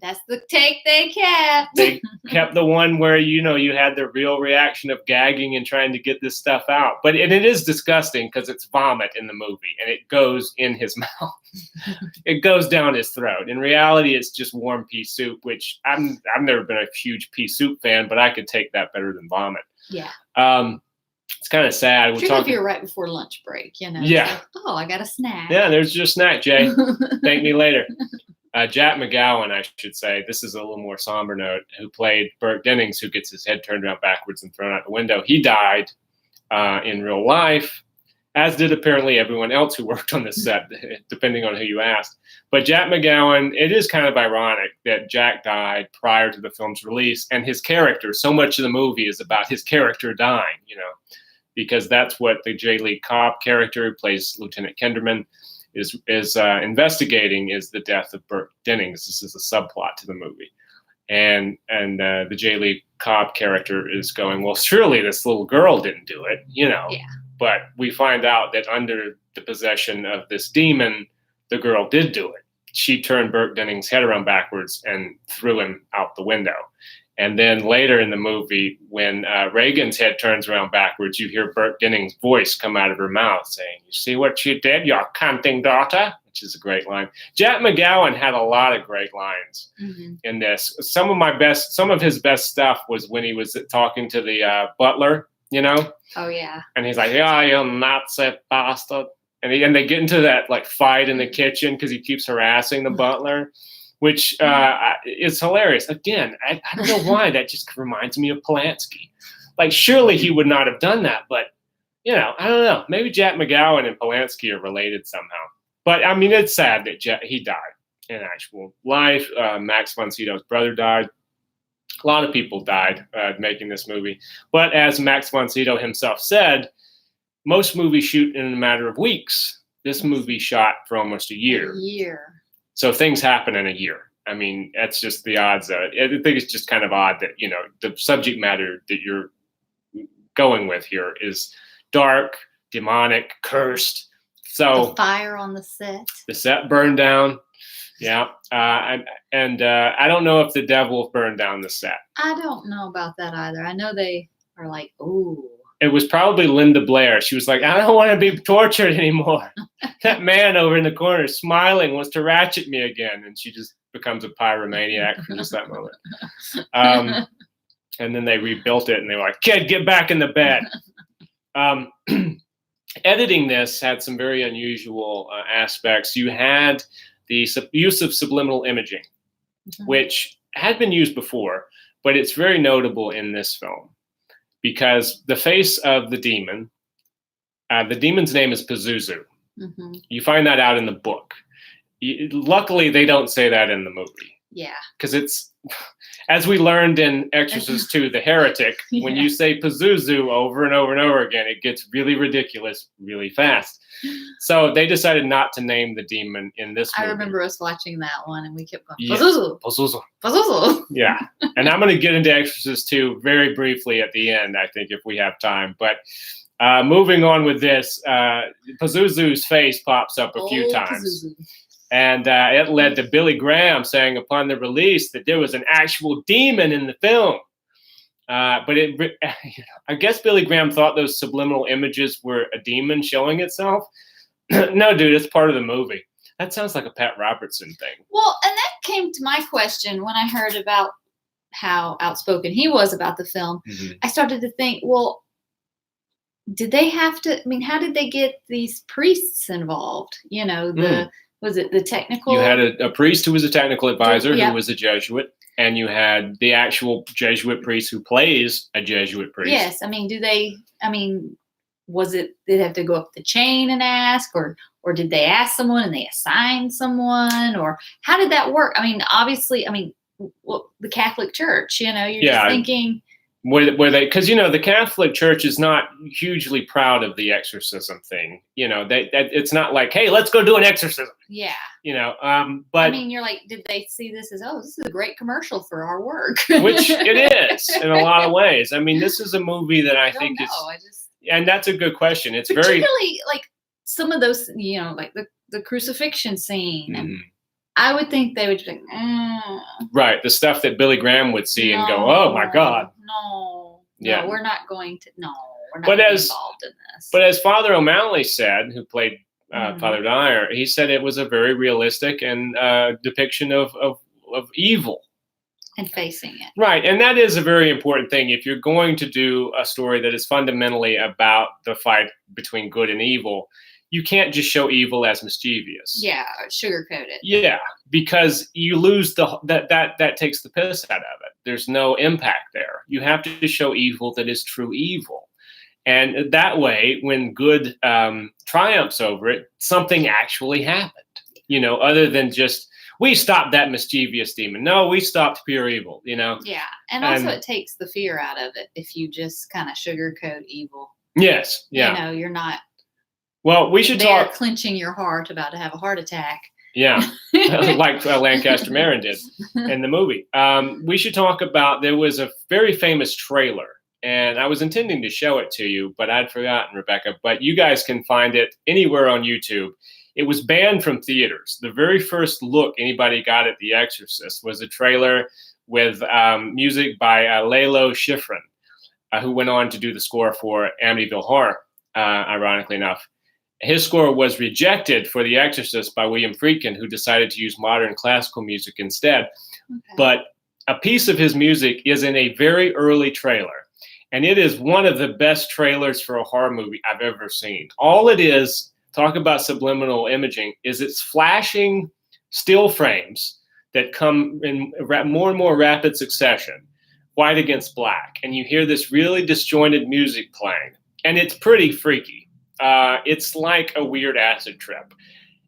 That's the take they kept. They kept the one where, you know, you had the real reaction of gagging and trying to get this stuff out. But it is disgusting because it's vomit in the movie, and it goes in his mouth. It goes down his throat. In reality, it's just warm pea soup, which I've never been a huge pea soup fan, but I could take that better than vomit. Yeah. It's kind of sad. If you're right before lunch break, you know. Yeah. Like, oh, I got a snack. Yeah, there's your snack, Jay. Thank me later. Jack McGowan, I should say, this is a little more somber note, who played Burt Dennings, who gets his head turned around backwards and thrown out the window. He died in real life, as did apparently everyone else who worked on the set, depending on who you asked. But Jack McGowan, it is kind of ironic that Jack died prior to the film's release, and his character, so much of the movie is about his character dying, you know, because that's what the J. Lee Cobb character, who plays Lieutenant Kenderman, is investigating, is the death of Burt Dennings. This is a subplot to the movie. And the J. Lee Cobb character is going, well, surely this little girl didn't do it, you know. Yeah. But we find out that under the possession of this demon, the girl did do it. She turned Burt Dennings' head around backwards and threw him out the window. And then later in the movie, when Regan's head turns around backwards, you hear Burt Dennings' voice come out of her mouth saying, "You see what you did, your cunting daughter?" Which is a great line. Jack McGowan had a lot of great lines in this. Some of his best stuff was when he was talking to the butler, you know? Oh, yeah. And he's like, "Yeah, you Nazi bastard." And they get into that like fight in the kitchen because he keeps harassing the butler, which is hilarious. Again, I don't know why. That just reminds me of Polanski. Like, surely he would not have done that. But, you know, I don't know. Maybe Jack McGowan and Polanski are related somehow. But, I mean, it's sad that he died in actual life. Max von Sydow's brother died. A lot of people died making this movie. But as Max von Sydow himself said, most movies shoot in a matter of weeks. This movie shot for almost a year. So things happen in a year. I mean, that's just the odds of it. I think it's just kind of odd that, the subject matter that you're going with here is dark, demonic, cursed. So the fire on the set. The set burned down. Yeah. I don't know if the devil burned down the set. I don't know about that either. I know they are like, ooh. It was probably Linda Blair. She was like, I don't want to be tortured anymore. That man over in the corner smiling wants to ratchet me again. And she just becomes a pyromaniac from just that moment. And then they rebuilt it and they were like, kid, get back in the bed. Editing this had some very unusual aspects. You had the use of subliminal imaging, which had been used before, but it's very notable in this film. Because the face of the demon's name is Pazuzu. Mm-hmm. You find that out in the book. Luckily, they don't say that in the movie. Yeah. Because it's, as we learned in Exorcist 2, The Heretic, when you say Pazuzu over and over and over again, it gets really ridiculous really fast. So they decided not to name the demon in this movie. I remember us watching that one and we kept going, Pazuzu, Pazuzu, Pazuzu. Yeah. And I'm going to get into Exorcist 2 very briefly at the end, I think, if we have time. But moving on with this, Pazuzu's face pops up a few times. Pazuzu. And it led to Billy Graham saying upon the release that there was an actual demon in the film. But I guess Billy Graham thought those subliminal images were a demon showing itself. No, dude, it's part of the movie. That sounds like a Pat Robertson thing. Well, and that came to my question when I heard about how outspoken he was about the film. Mm-hmm. I started to think, well, did they have to, how did they get these priests involved? Was it the technical? You had a priest who was a technical advisor who was a Jesuit, and you had the actual Jesuit priest who plays a Jesuit priest. Yes. Did they have to go up the chain and ask, or did they ask someone and they assigned someone, or how did that work? Obviously, the Catholic Church, you're just thinking. Where they, because the Catholic Church is not hugely proud of the exorcism thing. It's not like, hey, let's go do an exorcism. Yeah. But you're like, did they see this as, this is a great commercial for our work? Which it is in a lot of ways. This is a movie that I think is, and that's a good question. It's particularly like some of those, like the crucifixion scene. Mm-hmm. And I would think they would think, right, the stuff that Billy Graham would see and go, oh my God. No, we're not going to. No, we're not going to be involved in this. But as Father O'Malley said, who played Father Dyer, he said it was a very realistic and depiction of evil. And facing it. Right, and that is a very important thing. If you're going to do a story that is fundamentally about the fight between good and evil, you can't just show evil as mischievous. Yeah, sugarcoat it. Yeah, because you lose that takes the piss out of it. There's no impact there. You have to show evil that is true evil. And that way, when good triumphs over it, something actually happened. Other than just, we stopped that mischievous demon. No, we stopped pure evil, Yeah, and also it takes the fear out of it if you just kind of sugarcoat evil. Yes, yeah. You're not. Well, we should talk. Clenching your heart about to have a heart attack. Yeah, like Lancaster Marin did in the movie. We should talk about, there was a very famous trailer, and I was intending to show it to you, but I'd forgotten, Rebecca. But you guys can find it anywhere on YouTube. It was banned from theaters. The very first look anybody got at The Exorcist was a trailer with music by Lalo Schifrin, who went on to do the score for Amityville Horror, ironically enough. His score was rejected for The Exorcist by William Friedkin, who decided to use modern classical music instead. Okay. But a piece of his music is in a very early trailer, and it is one of the best trailers for a horror movie I've ever seen. All it is, talk about subliminal imaging, is it's flashing still frames that come in more and more rapid succession, white against black, and you hear this really disjointed music playing, and it's pretty freaky. It's like a weird acid trip.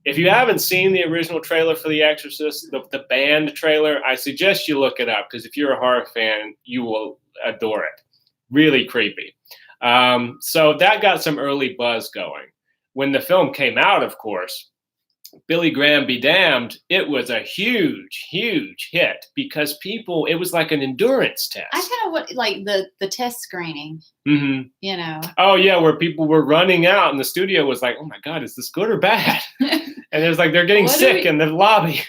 If you haven't seen the original trailer for The Exorcist, the banned trailer, I suggest you look it up, because if you're a horror fan, you will adore it. Really creepy. So that got some early buzz going. When the film came out, of course, Billy Graham Be Damned, it was a huge, huge hit because it was like an endurance test. I kind of like the test screening, you know. Oh, yeah, where people were running out and the studio was like, oh my God, is this good or bad? And it was like, they're getting sick in the lobby.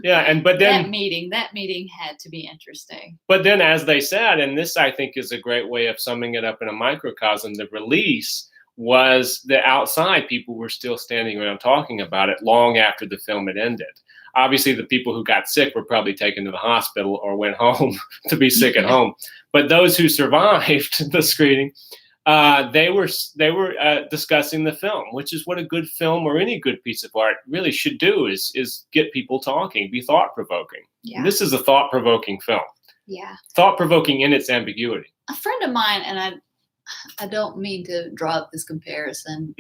Yeah, but then that meeting had to be interesting. But then, as they said, and this I think is a great way of summing it up in a microcosm, the release was that outside people were still standing around talking about it long after the film had ended. Obviously, the people who got sick were probably taken to the hospital or went home to be sick at home. But those who survived the screening, they were discussing the film, which is what a good film or any good piece of art really should do, is get people talking, be thought-provoking. Yeah. This is a thought-provoking film. Yeah. Thought-provoking in its ambiguity. A friend of mine, and I don't mean to draw up this comparison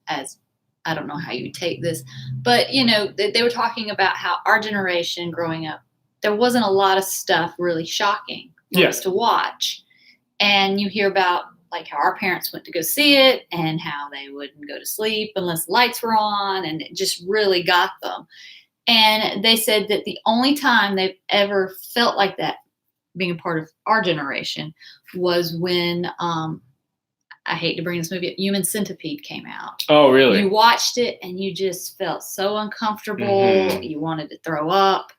as I don't know how you take this, but, you know, they were talking about how our generation growing up, there wasn't a lot of stuff really shocking for us to watch. And you hear about like how our parents went to go see it and how they wouldn't go to sleep unless the lights were on, and it just really got them. And they said that the only time they've ever felt like that, being a part of our generation, was when I hate to bring this movie up, Human Centipede came out. Oh, really? You watched it and you just felt so uncomfortable. You wanted to throw up.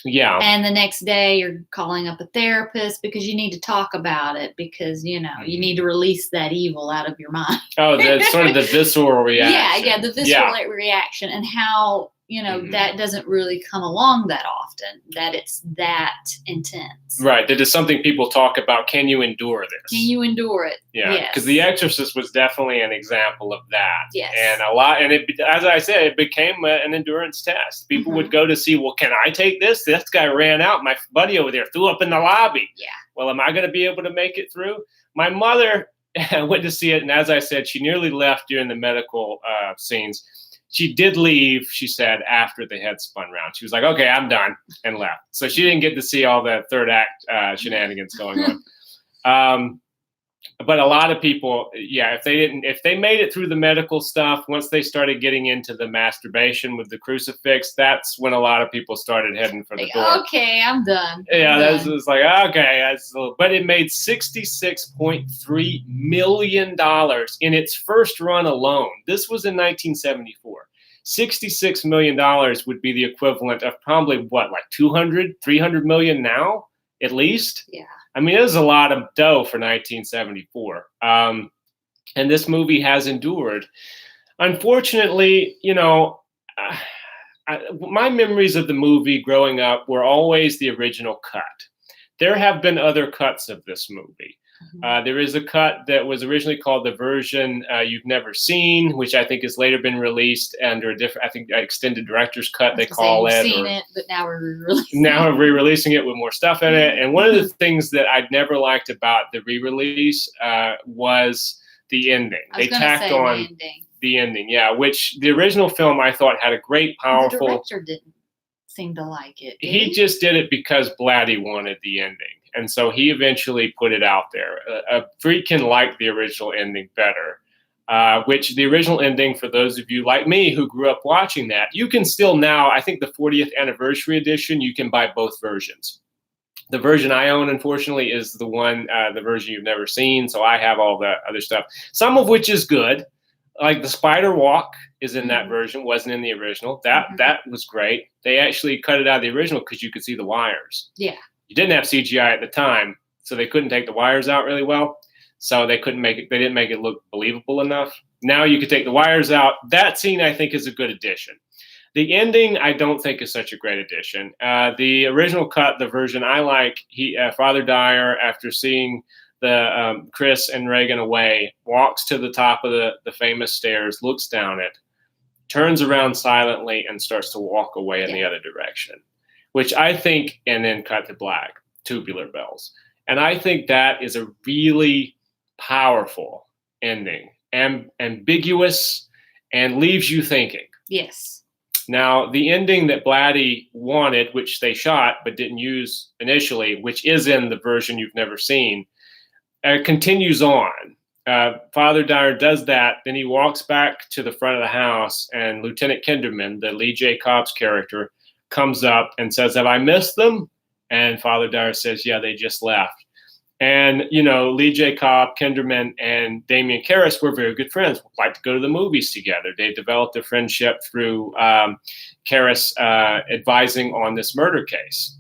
Yeah. And the next day you're calling up a therapist because you need to talk about it because, you know, you need to release that evil out of your mind. Oh, that's sort of the visceral reaction. Yeah, the visceral reaction, and how, you know, that doesn't really come along that often, that it's that intense. Right. That is something people talk about. Can you endure this? Can you endure it? Yeah. Because The Exorcist was definitely an example of that. Yes. And it, as I said, it became an endurance test. People would go to see, well, can I take this? This guy ran out. My buddy over there threw up in the lobby. Yeah. Well, am I going to be able to make it through? My mother went to see it. And as I said, she nearly left during the medical scenes. She did leave, she said, after the head spun around. She was like, okay, I'm done, and left. So she didn't get to see all the third act shenanigans going on. But a lot of people, if they made it through the medical stuff, once they started getting into the masturbation with the crucifix, that's when a lot of people started heading for the door. Okay, I'm done. Yeah, that's was like, okay. But it made $66.3 million in its first run alone. This was in 1974. $66 million would be the equivalent of probably, what, like 300 million now, at least? Yeah. I mean, it was a lot of dough for 1974. And this movie has endured. Unfortunately, you know, my memories of the movie growing up were always the original cut. There have been other cuts of this movie. There is a cut that was originally called the version you've never seen, which I think has later been released under a different, I think, extended director's cut, they call it. I've seen it, but now we're re-releasing Now we're re-releasing it with more stuff in it. And one of the things that I'd never liked about the re-release was the ending. They tacked on the ending, which the original film I thought had a great, powerful. The director didn't seem to like it. He just did it because Blatty wanted the ending. And so he eventually put it out there. Friedkin liked the original ending better, which the original ending, for those of you like me who grew up watching that, you can still now, I think the 40th anniversary edition, you can buy both versions. The version I own, unfortunately, is the version you've never seen. So I have all the other stuff, some of which is good. Like the spider walk is in that version, wasn't in the original. That was great. They actually cut it out of the original because you could see the wires. Yeah. You didn't have CGI at the time, so they couldn't take the wires out really well. So they couldn't make it. They didn't make it look believable enough. Now you could take the wires out. That scene, I think, is a good addition. The ending, I don't think, is such a great addition. The original cut, the version I like, Father Dyer, after seeing the Chris and Regan away, walks to the top of the famous stairs, looks down it, turns around silently, and starts to walk away in the other direction. Which I think, and then cut to black, Tubular Bells. And I think that is a really powerful ending, ambiguous, and leaves you thinking. Yes. Now, the ending that Blatty wanted, which they shot but didn't use initially, which is in the version you've never seen, continues on. Father Dyer does that. Then he walks back to the front of the house, and Lieutenant Kinderman, the Lee J. Cobb's character, comes up and says, "Have I missed them?" And Father Dyer says, "Yeah, they just left." And, Lee J. Cobb, Kinderman, and Damian Karras were very good friends, liked to go to the movies together. They developed a friendship through Karras advising on this murder case.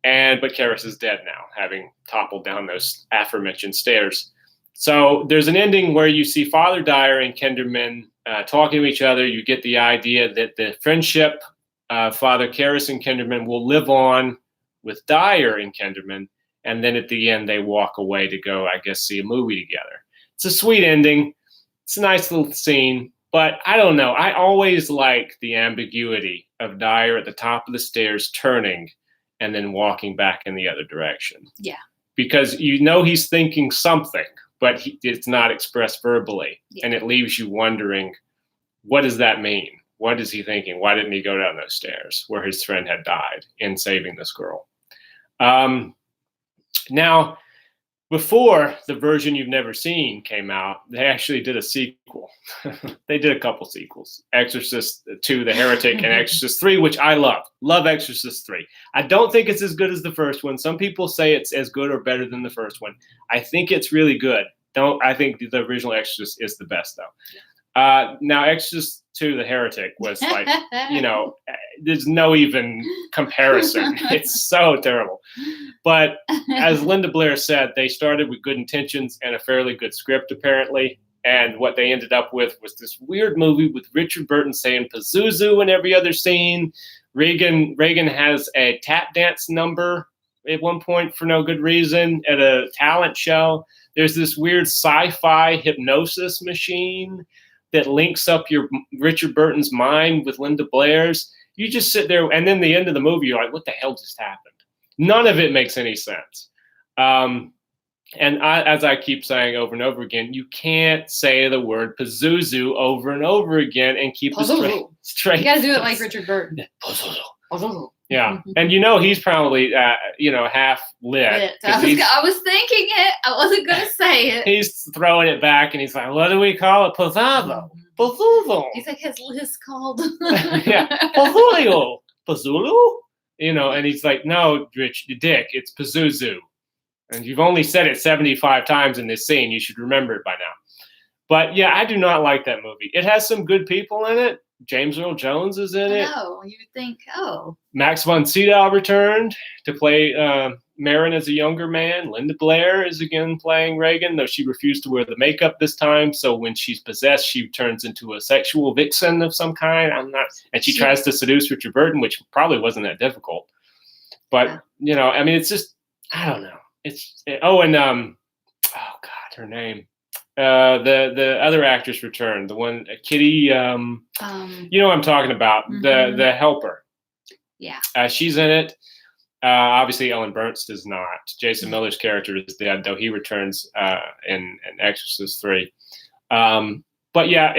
But Karras is dead now, having toppled down those aforementioned stairs. So there's an ending where you see Father Dyer and Kinderman talking to each other. You get the idea that the friendship, Father Karras and Kinderman, will live on with Dyer and Kinderman. And then at the end, they walk away to go, I guess, see a movie together. It's a sweet ending. It's a nice little scene. But I don't know. I always like the ambiguity of Dyer at the top of the stairs turning and then walking back in the other direction. Yeah. Because he's thinking something, but it's not expressed verbally. Yeah. And it leaves you wondering, what does that mean? What is he thinking? Why didn't he go down those stairs where his friend had died in saving this girl? Now, before the version you've never seen came out, they actually did a sequel. They did a couple sequels. Exorcist 2, The Heretic, and Exorcist 3, which I love. Love Exorcist 3. I don't think it's as good as the first one. Some people say it's as good or better than the first one. I think it's really good. I think the original Exorcist is the best, though. Now, Exorcist 2, The Heretic was like, there's no even comparison. It's so terrible. But as Linda Blair said, they started with good intentions and a fairly good script, apparently. And what they ended up with was this weird movie with Richard Burton saying Pazuzu in every other scene. Regan has a tap dance number at one point for no good reason at a talent show. There's this weird sci-fi hypnosis machine that links up your Richard Burton's mind with Linda Blair's. You just sit there, and then the end of the movie, you're like, what the hell just happened? None of it makes any sense. As I keep saying over and over again, you can't say the word Pazuzu over and over again and keep it straight. You got to do it like Richard Burton. Pazuzu. Yeah. And he's probably, half lit. I was thinking it. I wasn't going to say it. He's throwing it back, and he's like, what do we call it? Pazuzu. Pazuzu. He's like, his list called. Yeah. Pazuzu. Pazuzu? And he's like, no, Rich, you dick, it's Pazuzu. And you've only said it 75 times in this scene. You should remember it by now. But yeah, I do not like that movie. It has some good people in it. James Earl Jones is in it. Oh, you would think, Max von Sydow returned to play Marin as a younger man. Linda Blair is again playing Regan, though she refused to wear the makeup this time. So when she's possessed, she turns into a sexual vixen of some kind. And she tries to seduce Richard Burton, which probably wasn't that difficult. But, it's just, I don't know. Her name. The other actress returned. The one, Kitty, you know what I'm talking about. Mm-hmm. The helper. Yeah. She's in it. Obviously, Ellen Burns does not. Jason Miller's character is dead, though he returns in Exorcist 3. But yeah,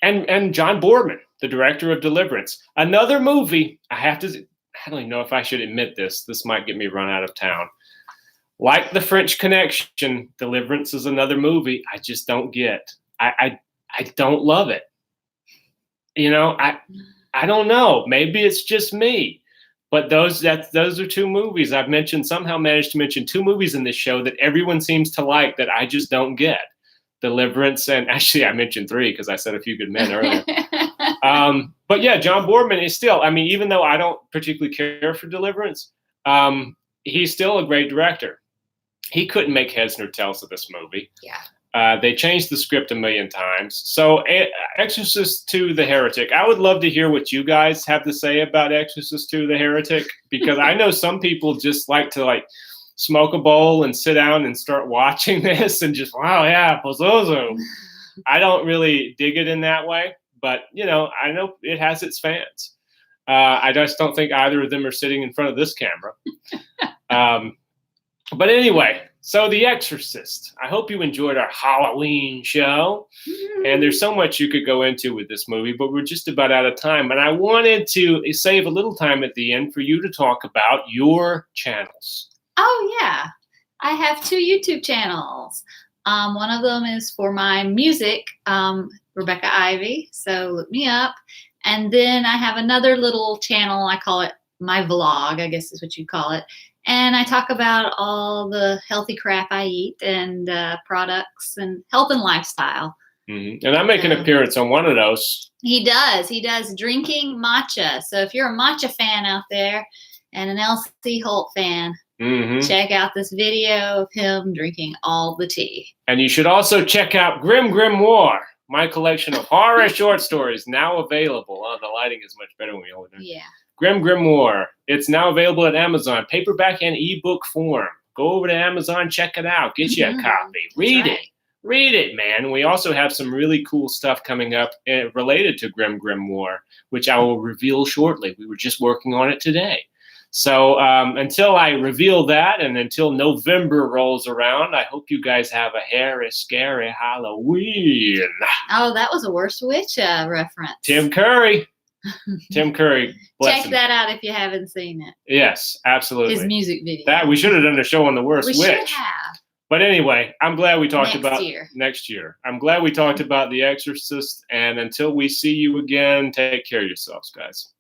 and John Boorman, the director of Deliverance, another movie. I don't even know if I should admit this. This might get me run out of town. Like The French Connection, Deliverance is another movie I just don't get. I don't love it. I don't know. Maybe it's just me. But those are two movies I've somehow managed to mention two movies in this show that everyone seems to like that I just don't get. Deliverance, and actually I mentioned three because I said A Few Good Men earlier. But yeah, John Boorman is still, even though I don't particularly care for Deliverance, he's still a great director. He couldn't make heads nor tails of this movie. Yeah. They changed the script a million times. So Exorcist 2, The Heretic. I would love to hear what you guys have to say about Exorcist 2, The Heretic, because I know some people just like to smoke a bowl and sit down and start watching this and just, wow, yeah, Pazuzu. I don't really dig it in that way, but I know it has its fans. I just don't think either of them are sitting in front of this camera. But anyway, so The Exorcist. I hope you enjoyed our Halloween show. And there's so much you could go into with this movie, but we're just about out of time. And I wanted to save a little time at the end for you to talk about your channels. Oh, yeah. I have 2 YouTube channels. One of them is for my music, Rebecca Ivey. So look me up. And then I have another little channel. I call it my vlog, I guess is what you call it. And I talk about all the healthy crap I eat and products and health and lifestyle. Mm-hmm. And I make an appearance on one of those. He does. He does drinking matcha. So if you're a matcha fan out there and an LC Holt fan, check out this video of him drinking all the tea. And you should also check out Grim Grimoire, my collection of horror short stories, now available. Oh, the lighting is much better when we hold it. Yeah. Grim Grimoire. It's now available at Amazon, paperback and ebook form. Go over to Amazon, check it out. Get you a copy. Read it. Read it, man. We also have some really cool stuff coming up related to Grim Grimoire, which I will reveal shortly. We were just working on it today. So until I reveal that and until November rolls around, I hope you guys have a hairy, scary Halloween. Oh, that was a Worst Witch reference. Tim Curry. Tim Curry. Check that out if you haven't seen it. Yes, absolutely. His music video. That we should have done a show on the Worst Witch. We should have. But anyway, I'm glad we talked about next year. I'm glad we talked about The Exorcist. And until we see you again, take care of yourselves, guys.